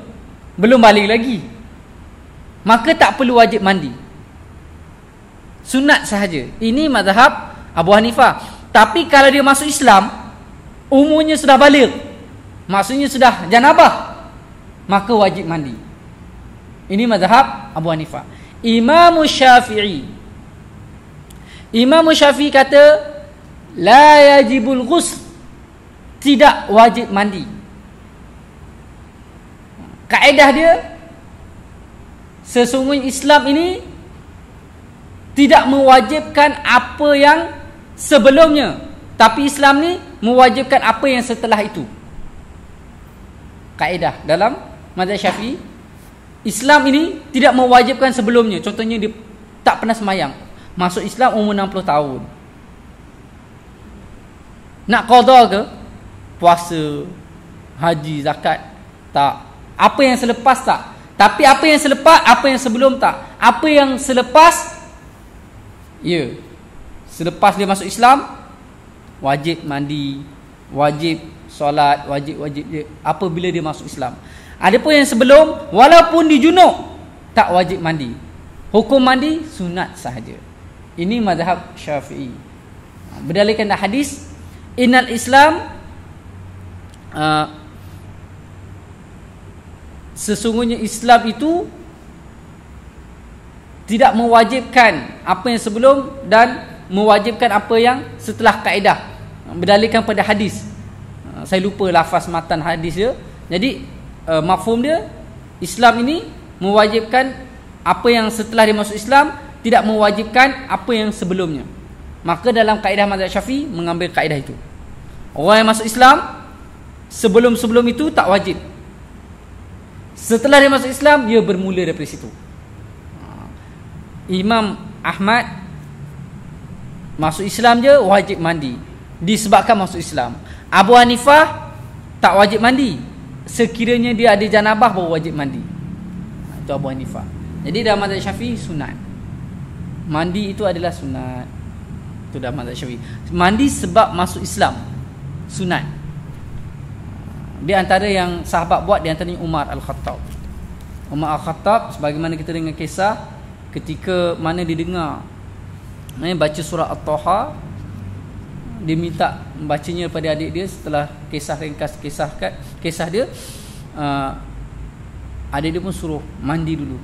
Belum balik lagi. Maka tak perlu wajib mandi, sunat sahaja. Ini mazhab Abu Hanifah. Tapi kalau dia masuk Islam, umurnya sudah balik, maksudnya sudah janabah, maka wajib mandi. Ini mazhab Abu Hanifah. Imam Syafi'i kata la yajibul ghusl, tidak wajib mandi. Kaedah dia, sesungguhnya Islam ini tidak mewajibkan apa yang sebelumnya, tapi Islam ni mewajibkan apa yang setelah itu. Kaedah dalam mazhab Syafi'i, Islam ini tidak mewajibkan sebelumnya. Contohnya dia tak pernah semayang, masuk Islam umur 60 tahun, nak qada ke? Puasa, haji, zakat? Tak. Apa yang selepas tak. Tapi apa yang selepas, apa yang sebelum tak. Apa yang selepas, ya, selepas dia masuk Islam, wajib mandi, wajib solat, wajib dia apabila dia masuk Islam. Adapun yang sebelum, walaupun dijunub, tak wajib mandi. Hukum mandi sunat sahaja. Ini mazhab Syafi'i. Berdalilkan hadis innal Islam, sesungguhnya Islam itu tidak mewajibkan apa yang sebelum dan mewajibkan apa yang setelah kaedah. Berdalilkan pada hadis, saya lupa lafaz matan hadis dia. Jadi mafhum dia, Islam ini mewajibkan apa yang setelah dia masuk Islam, tidak mewajibkan apa yang sebelumnya. Maka dalam kaedah mazhab Syafi'i mengambil kaedah itu. Orang yang masuk Islam sebelum-sebelum itu tak wajib. Setelah dia masuk Islam, dia bermula daripada situ. Imam Ahmad masuk Islam je wajib mandi, disebabkan masuk Islam. Abu Hanifah tak wajib mandi, sekiranya dia ada janabah baru wajib mandi. Itu Abu Hanifah. Jadi dalam mazhab Syafi'i sunat. Mandi itu adalah sunat. Itu dalam mazhab Syafi'i. Mandi sebab masuk Islam, sunat. Di antara yang sahabat buat, di antaranya Umar Al-Khattab. Umar Al-Khattab, sebagaimana kita dengar kisah, ketika mana dia dengar baca surah At-Taha, dia minta membacanya pada adik dia. Setelah kisah ringkas kisah dia, adik dia pun suruh mandi dulu.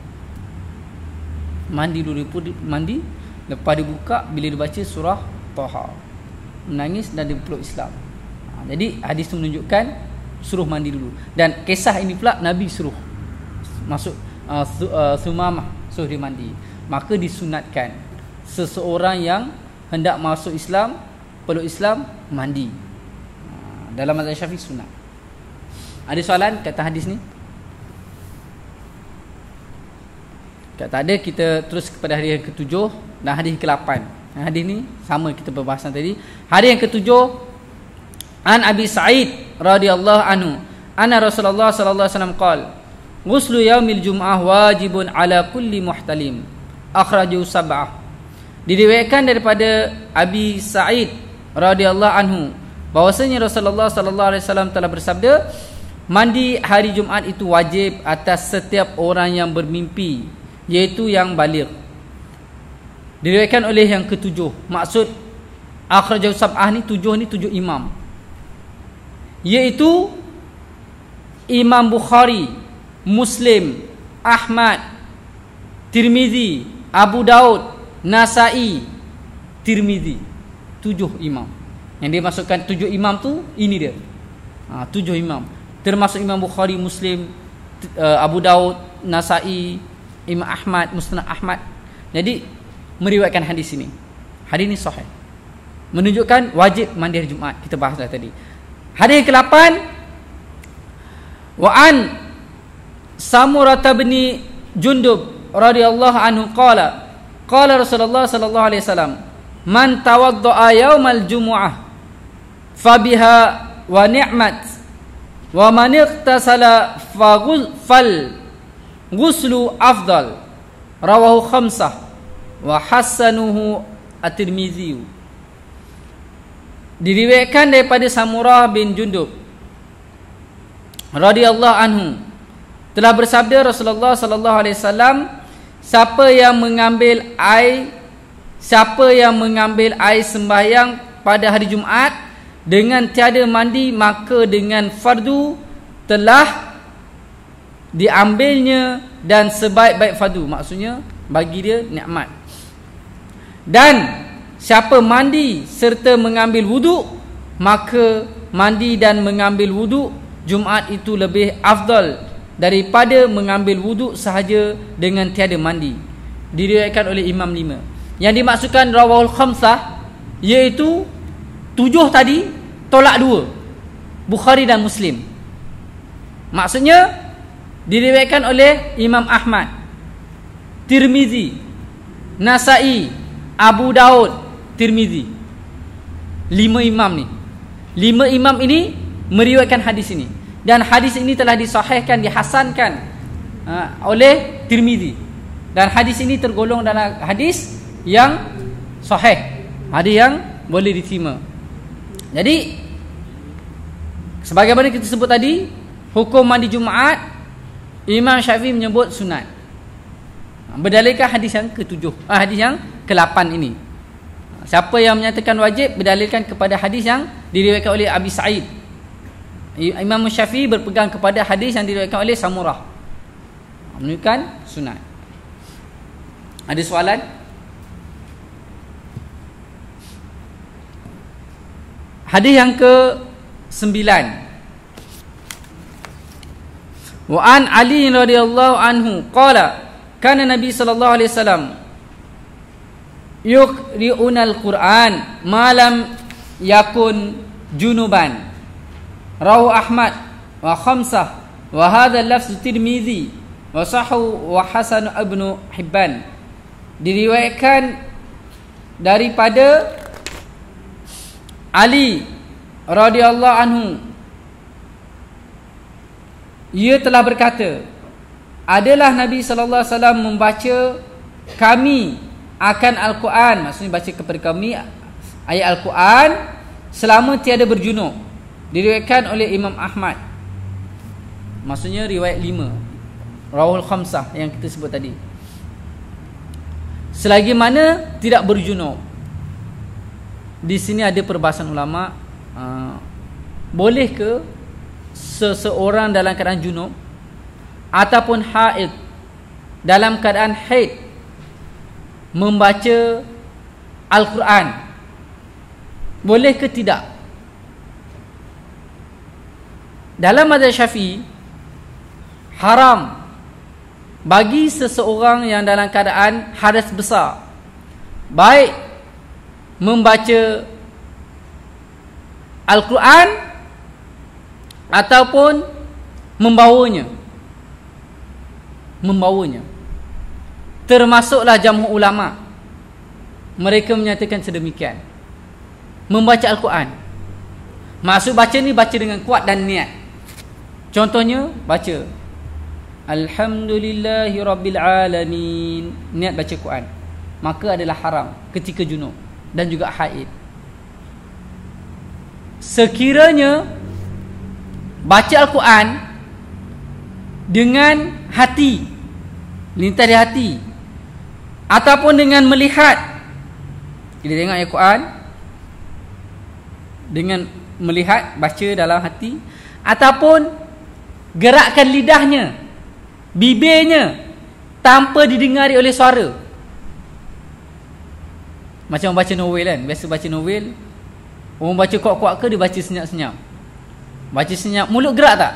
Mandi. Lepas dia buka, bila dia baca surah Taha, menangis dan dia peluk Islam. Jadi hadis itu menunjukkan suruh mandi dulu. Dan kisah ini pula Nabi suruh masuk Sumamah, suruh dia mandi. Maka disunatkan seseorang yang hendak masuk Islam, peluk Islam, mandi. Dalam mazhab Syafi'i sunat. Ada soalan kata hadis ni? Kalau tak ada, kita terus kepada hadis yang ke-7 dan hadis ke-8. Hadis ni sama kita perbahasan tadi. Hadis yang ke-7, an Abi Sa'id radhiyallahu anhu, anna Rasulullah sallallahu alaihi wasallam qala, ghuslu yaumil jum'ah wajibun ala kulli muhtalim. Akhrajahu sab'ah. Diriwayatkan daripada Abi Sa'id radhiyallahu anhu bahwasanya Rasulullah sallallahu alaihi wasallam telah bersabda, mandi hari Jumaat itu wajib atas setiap orang yang bermimpi, iaitu yang baligh. Diriwayatkan oleh yang ke-7. Maksud akhrajahu sab'ah ni 7 imam, iaitu Imam Bukhari, Muslim, Ahmad, Tirmizi, Abu Daud, Nasai, Tirmizi. 7 imam. Yang dia masukkan 7 imam tu, ini dia. 7 imam. Termasuk Imam Bukhari, Muslim, Abu Daud, Nasai, Imam Ahmad, Musnad Ahmad. Jadi meriwayatkan hadis ini. Hadis ini sahih, menunjukkan wajib mandi hari Jumaat. Kita bahas dah tadi. Hadis ke-8, wa an Samurah bin Jundub radhiyallahu anhu qala Rasulullah sallallahu alaihi wasallam, man tawaddaa yaumal jumu'ah fabiha wa ni'mat wa man ightasala fal ghuslu afdal. Rawahu khamsah wa hasanuhu at-Tirmizi. Diriwayatkan daripada Samurah bin Jundub radhiyallahu anhu, telah bersabda Rasulullah sallallahu alaihi wasallam, siapa yang mengambil air sembahyang pada hari Jumaat dengan tiada mandi, maka dengan fardu telah diambilnya dan sebaik-baik fardu. Maksudnya bagi dia nikmat. Dan siapa mandi serta mengambil wuduk, maka mandi dan mengambil wuduk Jumaat itu lebih afdal daripada mengambil wuduk sahaja dengan tiada mandi. Diriwayatkan oleh Imam 5. Yang dimaksudkan rawahul khamsah, iaitu 7 tadi tolak 2, Bukhari dan Muslim. Maksudnya diriwayatkan oleh Imam Ahmad, Tirmizi, Nasai, Abu Daud, Tirmizi. 5 imam ni. 5 imam ini meriwayatkan hadis ini, dan hadis ini telah disahihkan, dihasankan oleh Tirmizi, dan hadis ini tergolong dalam hadis yang sahih, hadis yang boleh diterima. Jadi sebagaimana kita sebut tadi, hukum mandi Jumaat Imam Syafi'i menyebut sunat, berdalilkan hadis yang ke-7, hadis yang ke-8 ini. Siapa yang menyatakan wajib berdalilkan kepada hadis yang diriwayatkan oleh Abi Sa'id. Imam Syafi'i berpegang kepada hadis yang diriwayatkan oleh Samurah, menunjukkan sunat. Ada soalan? Hadis yang ke-9, wa an Ali radhiyallahu anhu qala kana Nabi sallallahu alaihi wasallam yuqri'unal Qur'an ma lam yakun junuban. Rawahu Ahmad wa khamsah wa hadha lafz Tirmizi wa sahu wa hasan Ibnu Hibban. Diriwayatkan daripada Ali radhiyallahu anhu, ia telah berkata, adalah Nabi sallallahu alaihi wasallam membaca kami akan Al-Quran, maksudnya baca kepada kami ayat Al-Quran selama tiada berjunub. Diriwayatkan oleh Imam Ahmad, maksudnya riwayat 5, rawahul khamsah yang kita sebut tadi. Selagi mana tidak berjunub. Di sini ada perbahasan ulama, boleh ke seseorang dalam keadaan junub ataupun haid, dalam keadaan haid, membaca Al-Quran boleh ke tidak? Dalam mazhab Syafi'i, haram bagi seseorang yang dalam keadaan hadas besar, baik membaca Al-Quran ataupun membawanya. Termasuklah jamhur ulama, mereka menyatakan sedemikian. Membaca Al-Quran, maksud baca ni baca dengan kuat dan niat. Contohnya baca Alhamdulillahi Rabbil Alamin, niat baca Quran, maka adalah haram ketika junub dan juga haid. Sekiranya baca Al-Quran dengan hati, lintas di hati, ataupun dengan melihat, kita tengok ayat Quran dengan melihat, baca dalam hati, ataupun gerakkan lidahnya, bibirnya, tanpa didengari oleh suara. Macam baca novel kan, biasa baca novel, orang baca kuat-kuat ke dia baca senyap-senyap. Baca senyap, mulut gerak tak?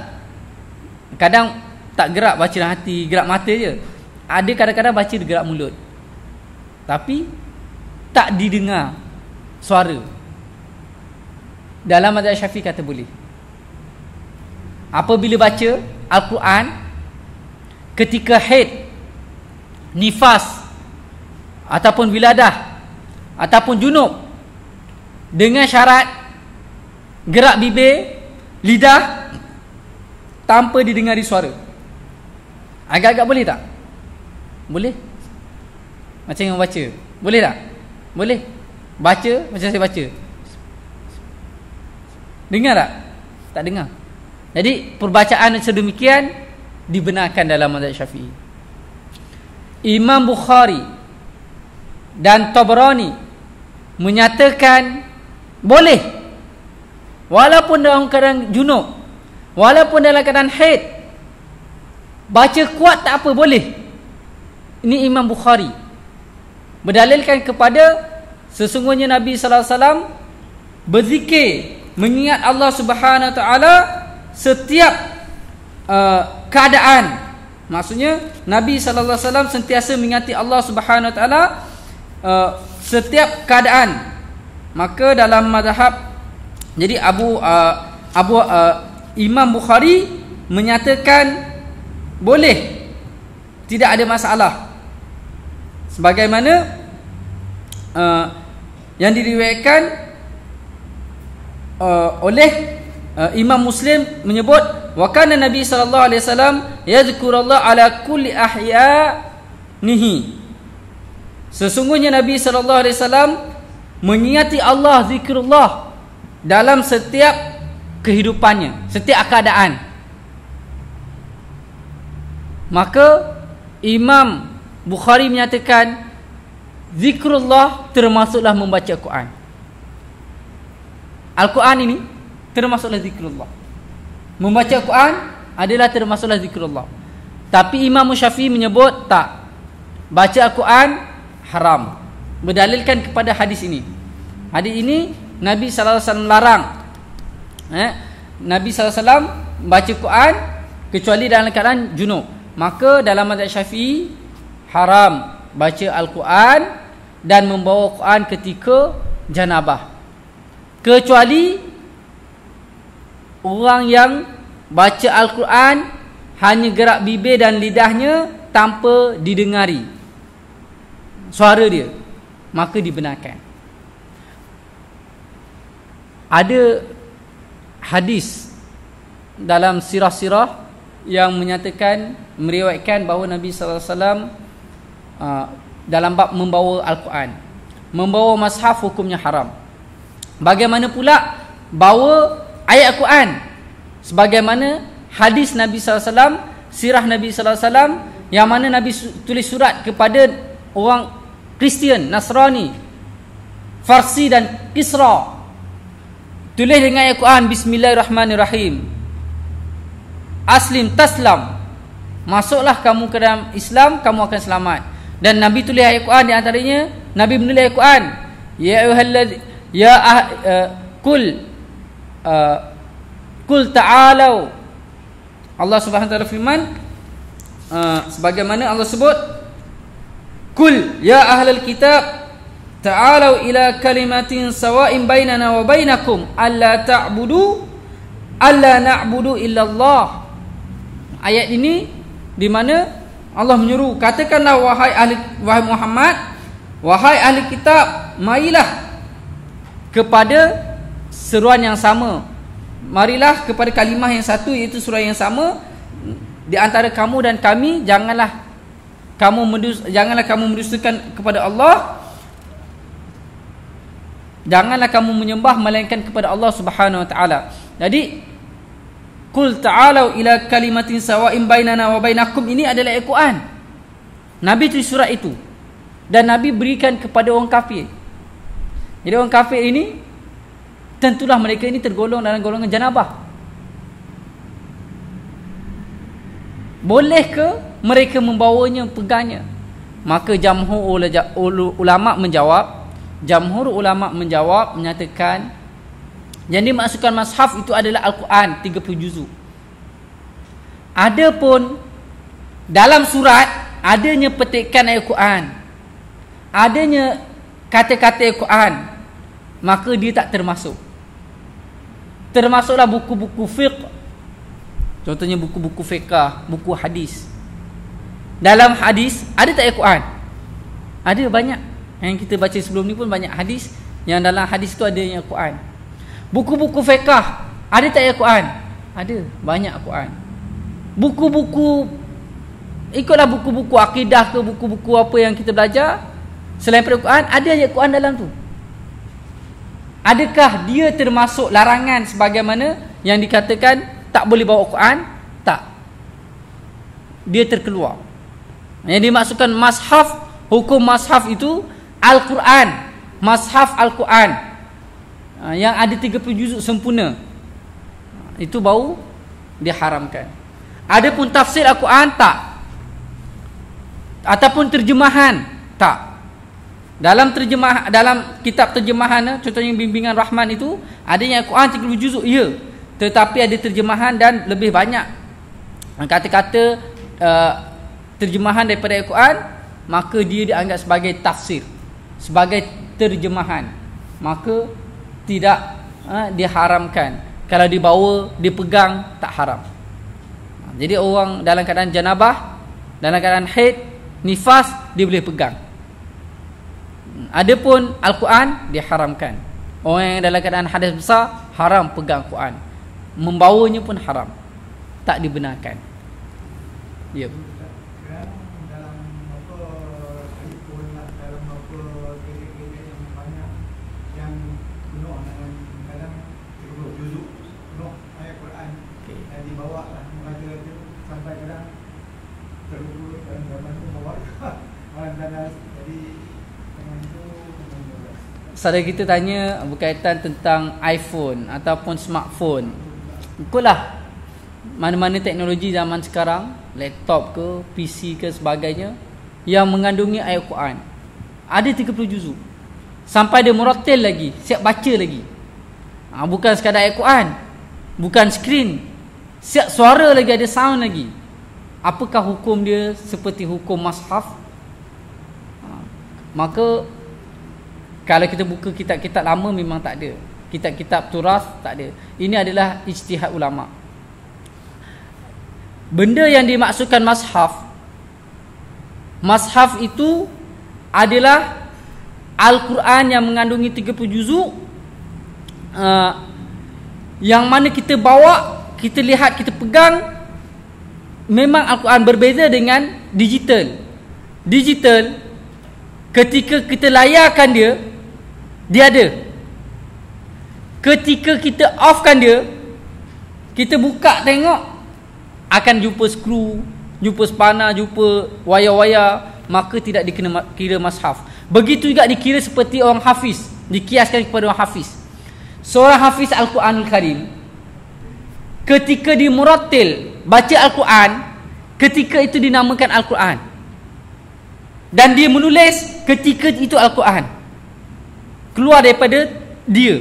Kadang tak gerak, baca dalam hati, gerak mata je. Ada kadang-kadang baca dia gerak mulut, tapi tak didengar suara. Dalam mazhab Syafi'i kata boleh. Apabila baca Al-Quran ketika haid, nifas, ataupun wiladah, ataupun junub, dengan syarat gerak bibir, lidah, tanpa didengari suara. Agak-agak boleh tak? Boleh. Macam yang baca, boleh tak? Boleh. Baca macam saya baca, dengar tak? Tak dengar. Jadi perbacaan sedemikian dibenarkan dalam mazhab Syafi'i. Imam Bukhari dan Tabrani menyatakan boleh, walaupun dalam keadaan junub, walaupun dalam keadaan haid, baca kuat tak apa, boleh. Ini Imam Bukhari berdalilkan kepada sesungguhnya Nabi sallallahu alaihi wasallam berzikir, mengingat Allah Subhanahu wa taala setiap keadaan. Maksudnya Nabi sallallahu alaihi wasallam sentiasa mengingati Allah Subhanahu wa taala setiap keadaan. Maka dalam mazhab, jadi Imam Bukhari menyatakan boleh, tidak ada masalah. Sebagaimana yang diriwayatkan oleh Imam Muslim menyebut, wa kana Nabi sallallahu alaihi wasallam yadhkurullah ala kulli ahyanihi. Sesungguhnya Nabi sallallahu alaihi wasallam mengingati Allah, zikrullah, dalam setiap kehidupannya, setiap keadaan. Maka Imam Bukhari menyatakan zikrullah termasuklah membaca Al-Quran. Al-Quran ini termasuklah zikrullah. Membaca Al-Quran adalah termasuklah zikrullah. Tapi Imam Syafi'i menyebut tak, baca Al-Quran haram, berdalilkan kepada hadis ini. Hadis ini Nabi sallallahu alaihi wasallam larang. Nabi sallallahu alaihi wasallam baca Quran kecuali dalam keadaan junub. Maka dalam mazhab Syafi'i haram baca Al-Quran dan membawa Quran ketika janabah, kecuali orang yang baca Al-Quran hanya gerak bibir dan lidahnya tanpa didengari suara dia, maka dibenarkan. Ada hadis dalam sirah-sirah yang menyatakan, meriwayatkan bahawa Nabi sallallahu alaihi wasallam dalam bab membawa Al-Quran, membawa mushaf hukumnya haram. Bagaimana pula bawa ayat Al-Quran, sebagaimana hadis Nabi sallallahu alaihi wasallam, sirah Nabi sallallahu alaihi wasallam, yang mana Nabi tulis surat kepada orang Kristian, Nasrani, Farsi dan Kisra, tulis dengan ayat Quran, Bismillahirrahmanirrahim, Aslim taslam, masuklah kamu ke dalam Islam, kamu akan selamat. Dan Nabi tulis ayat Quran, di antaranya Nabi menulis ayat Quran, Kul ta'alau. Allah Subhanahu wa taala firman, sebagaimana Allah sebut, kul ya ahlal kitab ta'alau ila kalimatin sawa'in bainana wa bainakum alla na'budu illallah. Ayat ini di mana Allah menyuruh, katakanlah wahai Muhammad, wahai ahli kitab, marilah kepada seruan yang sama. Marilah kepada kalimah yang satu, iaitu seruan yang sama di antara kamu dan kami. Janganlah kamu mendustakan kepada Allah. Janganlah kamu menyembah melainkan kepada Allah Subhanahu wa taala. Jadi qul ta'alu ila kalimatin sawa'in bainana wa bainakum, ini adalah Al-Quran. Nabi tulis surat itu dan Nabi berikan kepada orang kafir. Jadi orang kafir ini tentulah mereka ini tergolong dalam golongan janabah. Boleh ke mereka membawanya, pegangnya? Maka jamhur ulama menyatakan yang dimaksudkan mushaf itu adalah Al-Quran 30 juzuk. Adapun dalam surat adanya petikan Al-Quran, adanya kata-kata Al-Quran, maka dia tak termasuk. Termasuklah buku-buku fiqh, contohnya buku-buku fiqh, buku hadis. Dalam hadis ada tak Al-Quran? Ada banyak. Yang kita baca sebelum ni pun banyak hadis, yang dalam hadis tu ada yang Al-Quran. Buku-buku fiqh ada tak Al-Quran? Ada, banyak Al-Quran. Buku-buku, ikutlah buku-buku akidah ke buku-buku apa yang kita belajar selain Al-Quran, ada Al-Quran dalam tu. Adakah dia termasuk larangan sebagaimana yang dikatakan tak boleh bawa Al-Quran? Tak. Dia terkeluar. Yang dimaksudkan mushaf, hukum mushaf itu Al-Quran, mushaf Al-Quran yang ada 30 juzuk sempurna, itu baru diharamkan. Adapun tafsir Al-Quran tak, ataupun terjemahan tak. Dalam kitab terjemahan, contohnya bimbingan Rahman itu ada yang Al-Quran 30 juzuk, ya, tetapi ada terjemahan dan lebih banyak kata-kata terjemahan daripada Al-Quran, maka dia dianggap sebagai tafsir, sebagai terjemahan, maka tidak diharamkan. Kalau dibawa, dipegang, tak haram. Jadi orang dalam keadaan janabah, dalam keadaan haid, nifas, dia boleh pegang. Adapun Al-Quran diharamkan. Orang yang dalam keadaan hadas besar haram pegang Al-Quran. Membawanya pun haram, tak dibenarkan. Ya. Saudara kita tanya berkaitan tentang iPhone ataupun smartphone. Ikutlah mana-mana teknologi zaman sekarang, laptop ke, PC ke sebagainya, yang mengandungi ayat Quran. Ada 30 juzuk. Sampai dia muratil lagi, siap baca lagi. Bukan sekadar ayat Quran, bukan skrin, siap suara lagi, ada sound lagi. Apakah hukum dia seperti hukum mushaf? Maka kalau kita buka kitab-kitab lama memang tak ada. Kitab-kitab turas tak ada. Ini adalah ijtihad ulama. Benda yang dimaksudkan mushaf, mushaf itu adalah Al-Quran yang mengandungi 30 juzuk, yang mana kita bawa, kita lihat, kita pegang. Memang Al-Quran berbeza dengan digital. Digital, ketika kita layarkan dia, dia ada. Ketika kita offkan dia, kita buka tengok, akan jumpa skru, jumpa spana, jumpa wayar-wayar, maka tidak dikira mushaf. Begitu juga dikira seperti orang hafiz, dikiaskan kepada orang hafiz. Seorang hafiz Al-Quranul Karim, ketika dimuratil baca Al-Quran, ketika itu dinamakan Al-Quran, dan dia menulis ketika itu Al-Quran, keluar daripada dia,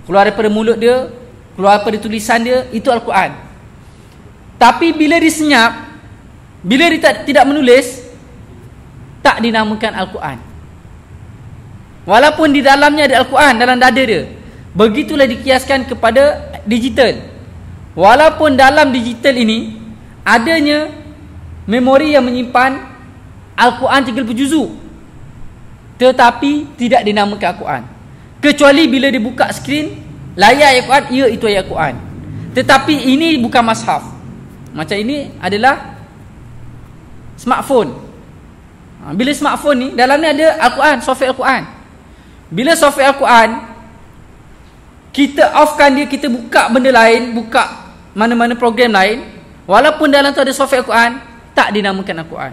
keluar daripada mulut dia, keluar daripada tulisan dia, itu Al-Quran. Tapi bila disenyap, bila dia tidak menulis, tak dinamakan Al-Quran. Walaupun di dalamnya ada Al-Quran dalam dada dia. Begitulah dikiaskan kepada digital. Walaupun dalam digital ini adanya memori yang menyimpan Al-Quran 30 juzuk, tetapi tidak dinamakan Al-Quran. Kecuali bila dibuka skrin layar ayat Quran, ya itu ayat Quran. Tetapi ini bukan mushaf. Macam ini adalah smartphone. Bila smartphone ni dalam ni ada Al-Quran, software Al-Quran. Bila software Al-Quran kita offkan dia, kita buka benda lain, buka mana-mana program lain, walaupun dalam tu ada software Al-Quran, tak dinamakan Al-Quran.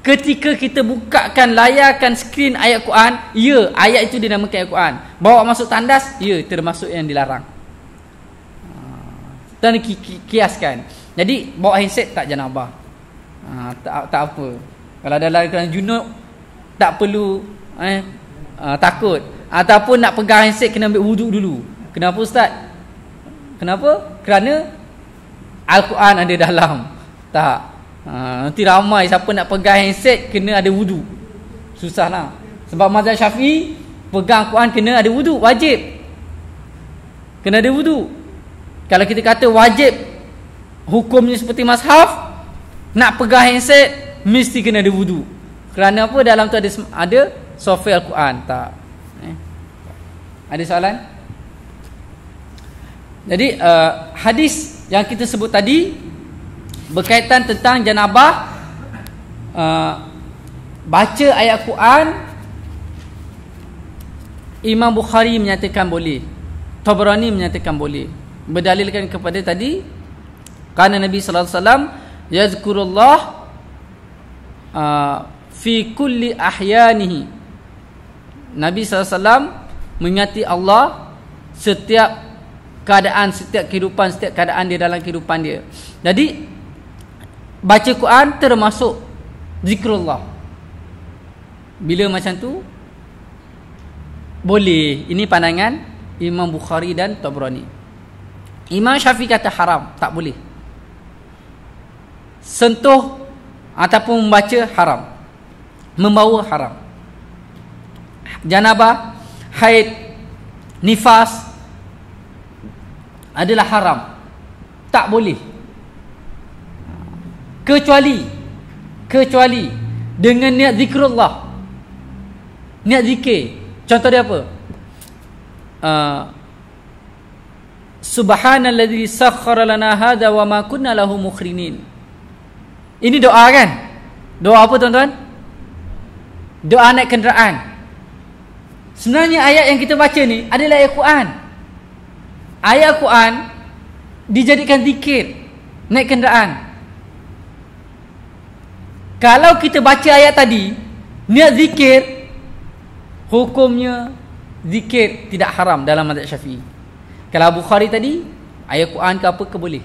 Ketika kita bukakan, layarkan skrin ayat Quran, ya ayat itu dinamakan ayat Quran. Bawa masuk tandas, ya termasuk yang dilarang. Dan kiaskan. Jadi bawa handset tak janabah. Tak apa. Kalau dalam keadaan junub tak perlu takut. Ataupun nak pegang handset kena ambil wuduk dulu. Kenapa Ustaz? Kenapa? Kerana Al-Quran ada dalam. Tak. Nanti ramai siapa nak pegang handset kena ada wudu. Susahlah. Sebab mazhab Syafi'i pegang Quran kena ada wudu, wajib. Kena ada wudu. Kalau kita kata wajib hukumnya seperti mazhab, nak pegang handset mesti kena ada wudu. Kerana apa? Dalam tu ada software Al-Quran. Tak. Ada soalan? Jadi hadis yang kita sebut tadi berkaitan tentang janabah, baca ayat Quran, Imam Bukhari menyatakan boleh, Tabrani menyatakan boleh, berdalilkan kepada tadi kerana Nabi sallallahu alaihi wasallam yazkurullah fi kulli ahyanihi. Nabi sallallahu alaihi wasallam mengingati Allah setiap keadaan, setiap kehidupan, setiap keadaan dia dalam kehidupan dia. Jadi baca Quran termasuk zikrullah. Bila macam tu boleh. Ini pandangan Imam Bukhari dan Tabrani. Imam Syafi'i kata haram, tak boleh. Sentuh ataupun membaca haram, membawa haram. Janabah, haid, nifas adalah haram, tak boleh. Kecuali dengan niat zikrullah, niat zikir. Contoh dia apa? Subhanalladzi sakhkhara lana hadza wa ma kunna lahu muqrinin. Ini doa kan? Doa apa tuan-tuan? Doa naik kenderaan. Sebenarnya ayat yang kita baca ni adalah ayat Quran. Ayat Quran dijadikan zikir naik kenderaan. Kalau kita baca ayat tadi niat zikir, hukumnya zikir tidak haram dalam mazhab Syafi'i. Kalau Bukhari tadi ayat Quran ke apa ke boleh.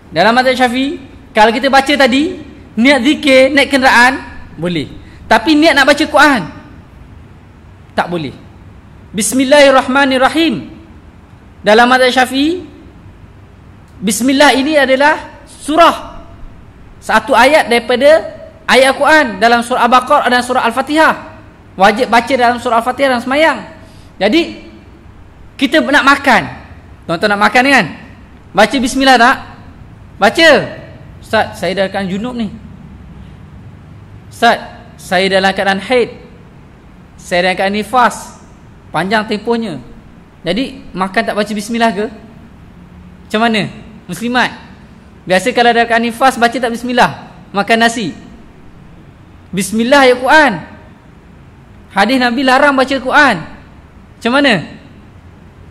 Dalam mazhab Syafi'i kalau kita baca tadi niat zikir naik kenderaan boleh. Tapi niat nak baca Quran tak boleh. Bismillahirrahmanirrahim. Dalam mazhab Syafi'i bismillah ini adalah surah, satu ayat daripada ayat Quran dalam surah Al-Baqarah dan surah Al-Fatihah. Wajib baca dalam surah Al-Fatihah dan semayang. Jadi kita nak makan, tuan-tuan nak makan kan, baca bismillah tak? Baca. Ustaz, saya dalam keadaan junub ni. Ustaz, saya dalam keadaan haid, saya dalam keadaan nifas, panjang tempohnya. Jadi makan tak baca bismillah ke? Macam mana? Muslimat biasa kalau dalam keadaan nifas baca tak bismillah, makan nasi. Bismillah ayat Quran. Hadis Nabi larang baca Quran. Macam mana?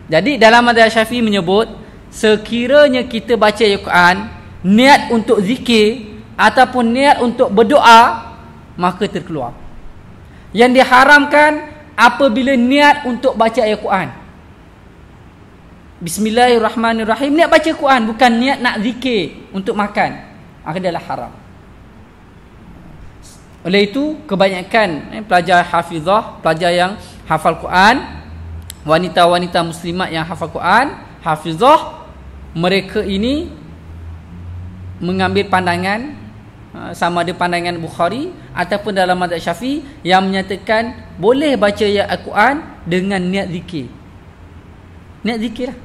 Jadi dalam mazhab Syafi'i menyebut sekiranya kita baca ayat Quran niat untuk zikir ataupun niat untuk berdoa, maka terkeluar. Yang diharamkan apabila niat untuk baca ayat Quran. Bismillahirrahmanirrahim, niat baca Quran, bukan niat nak zikir untuk makan, adalah haram. Oleh itu kebanyakan pelajar hafizah, pelajar yang hafal Quran, wanita-wanita muslimat yang hafal Quran, hafizah, mereka ini mengambil pandangan sama ada pandangan Bukhari ataupun dalam mazhab Syafi'i yang menyatakan boleh baca ayat Al-Quran dengan niat zikir. Niat zikir lah.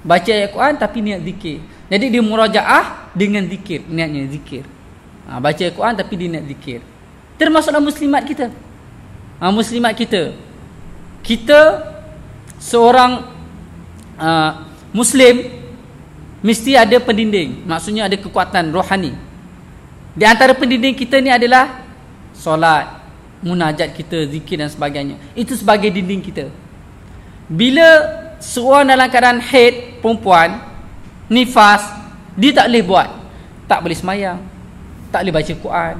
Baca ayat Al-Quran tapi niat zikir. Jadi dia murajaah dengan zikir, niatnya zikir. Baca Al-Quran tapi dia niat zikir. Termasuklah muslimat kita. Muslimat kita. Kita seorang Muslim mesti ada pendinding. Maksudnya ada kekuatan rohani. Di antara pendinding kita ni adalah solat, munajat kita, zikir dan sebagainya. Itu sebagai dinding kita. Bila seorang dalam keadaan haid, perempuan, nifas, dia tak boleh buat. Tak boleh semayang, tak boleh baca Quran.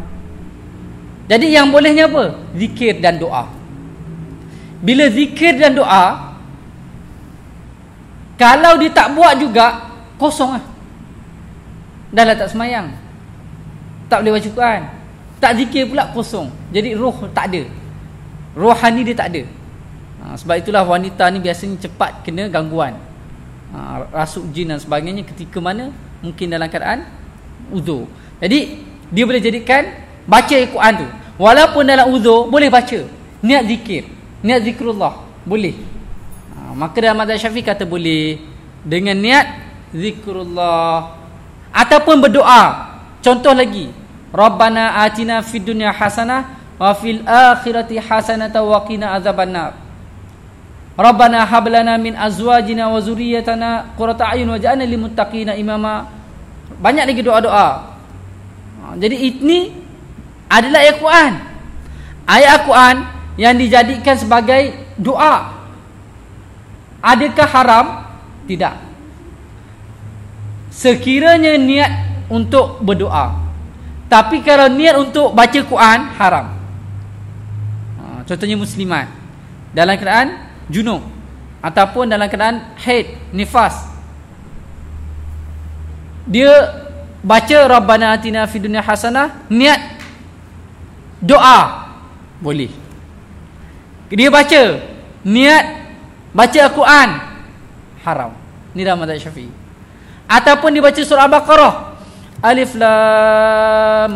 Jadi yang bolehnya apa? Zikir dan doa. Bila zikir dan doa, kalau dia tak buat juga, kosong lah. Dah lah tak semayang, tak boleh baca Quran, tak zikir pula, kosong. Jadi roh tak ada, rohani dia tak ada. Sebab itulah wanita ni biasanya cepat kena gangguan, rasuk jin dan sebagainya ketika mana mungkin dalam keadaan uzur. Jadi dia boleh jadikan baca Al-Quran tu, walaupun dalam uzur boleh baca, niat zikir, niat zikrullah boleh. Maka dalam mazhab Syafi'i kata boleh dengan niat zikrullah ataupun berdoa. Contoh lagi, Rabbana atina fid dunya hasanah wa fil akhirati hasanah wa qina azabannar. Rabbana hab lana min azwajina wa zurriyyatina qurrata a'yun waj'alna lil muttaqina imama. Banyak lagi doa-doa. Jadi ini adalah ayat Quran. Ayat Quran yang dijadikan sebagai doa. Adakah haram? Tidak. Sekiranya niat untuk berdoa. Tapi kalau niat untuk baca Quran, haram. Contohnya muslimat dalam keadaan junub ataupun dalam keadaan haid, nifas, dia baca Rabbana atina fid dunya hasanah, niat doa, boleh. Dia baca niat baca Al-Quran, haram. Ini dalam mazhab Syafi'i. Ataupun dia baca surah Al-Baqarah, Alif Lam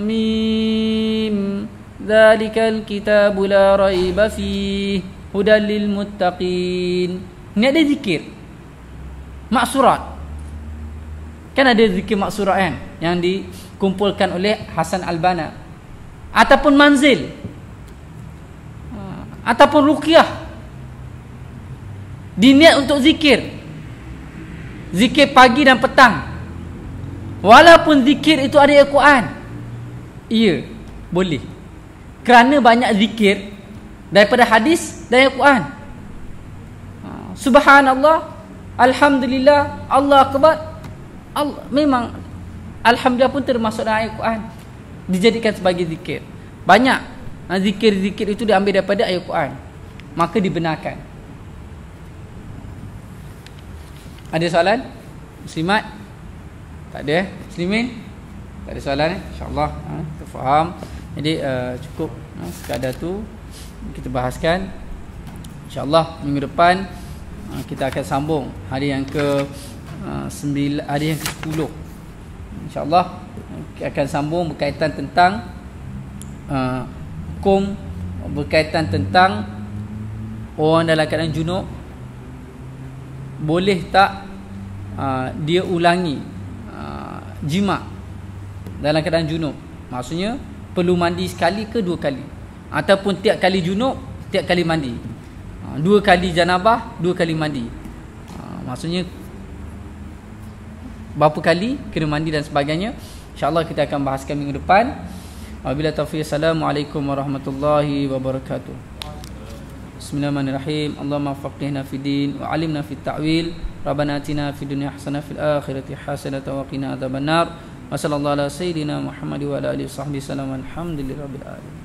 Mim, Dzalikal kitabu la raiba fihi hudal lil muttaqin. Ni ada zikir maksurat. Kan ada zikir maksurat kan yang dikumpulkan oleh Hasan Al-Banna. Ataupun manzil, ataupun ruqyah, diniat untuk zikir, zikir pagi dan petang. Walaupun zikir itu ada Al-Quran, iya, boleh. Kerana banyak zikir daripada hadis dan Al-Quran. Subhanallah, Alhamdulillah, Allah Akbar. Memang Alhamdulillah pun termasuk dalam Al-Quran, dijadikan sebagai zikir. Banyak zikir-zikir itu diambil daripada Al-Quran, maka dibenarkan. Ada soalan? Muslimat? Tak ada? Muslimin? Tak ada soalan? InsyaAllah kita faham. Jadi cukup sekadar tu kita bahaskan. InsyaAllah minggu depan kita akan sambung hari yang ke 9, hari yang ke 10. InsyaAllah kita akan sambung berkaitan tentang hukum, berkaitan tentang orang dalam keadaan junub. Boleh tak dia ulangi jima dalam keadaan junub? Maksudnya perlu mandi sekali ke 2 kali, ataupun tiap kali junub, tiap kali mandi, 2 kali janabah, 2 kali mandi. Maksudnya berapa kali kena mandi dan sebagainya. InsyaAllah kita akan bahaskan minggu depan. Wabillahi taufiq. Assalamualaikum warahmatullahi wabarakatuh. Bismillahirrahmanirrahim. Allahumma faqihna fid din wa 'allimna fit ta'wil. Rabbana atina fid dunya hasanah fil akhirati hasanah wa qina adzabannar. Wa sallallahu ala sayyidina Muhammad wa ala alihi washabbihi sallam. Alhamdulillahirabbil alamin.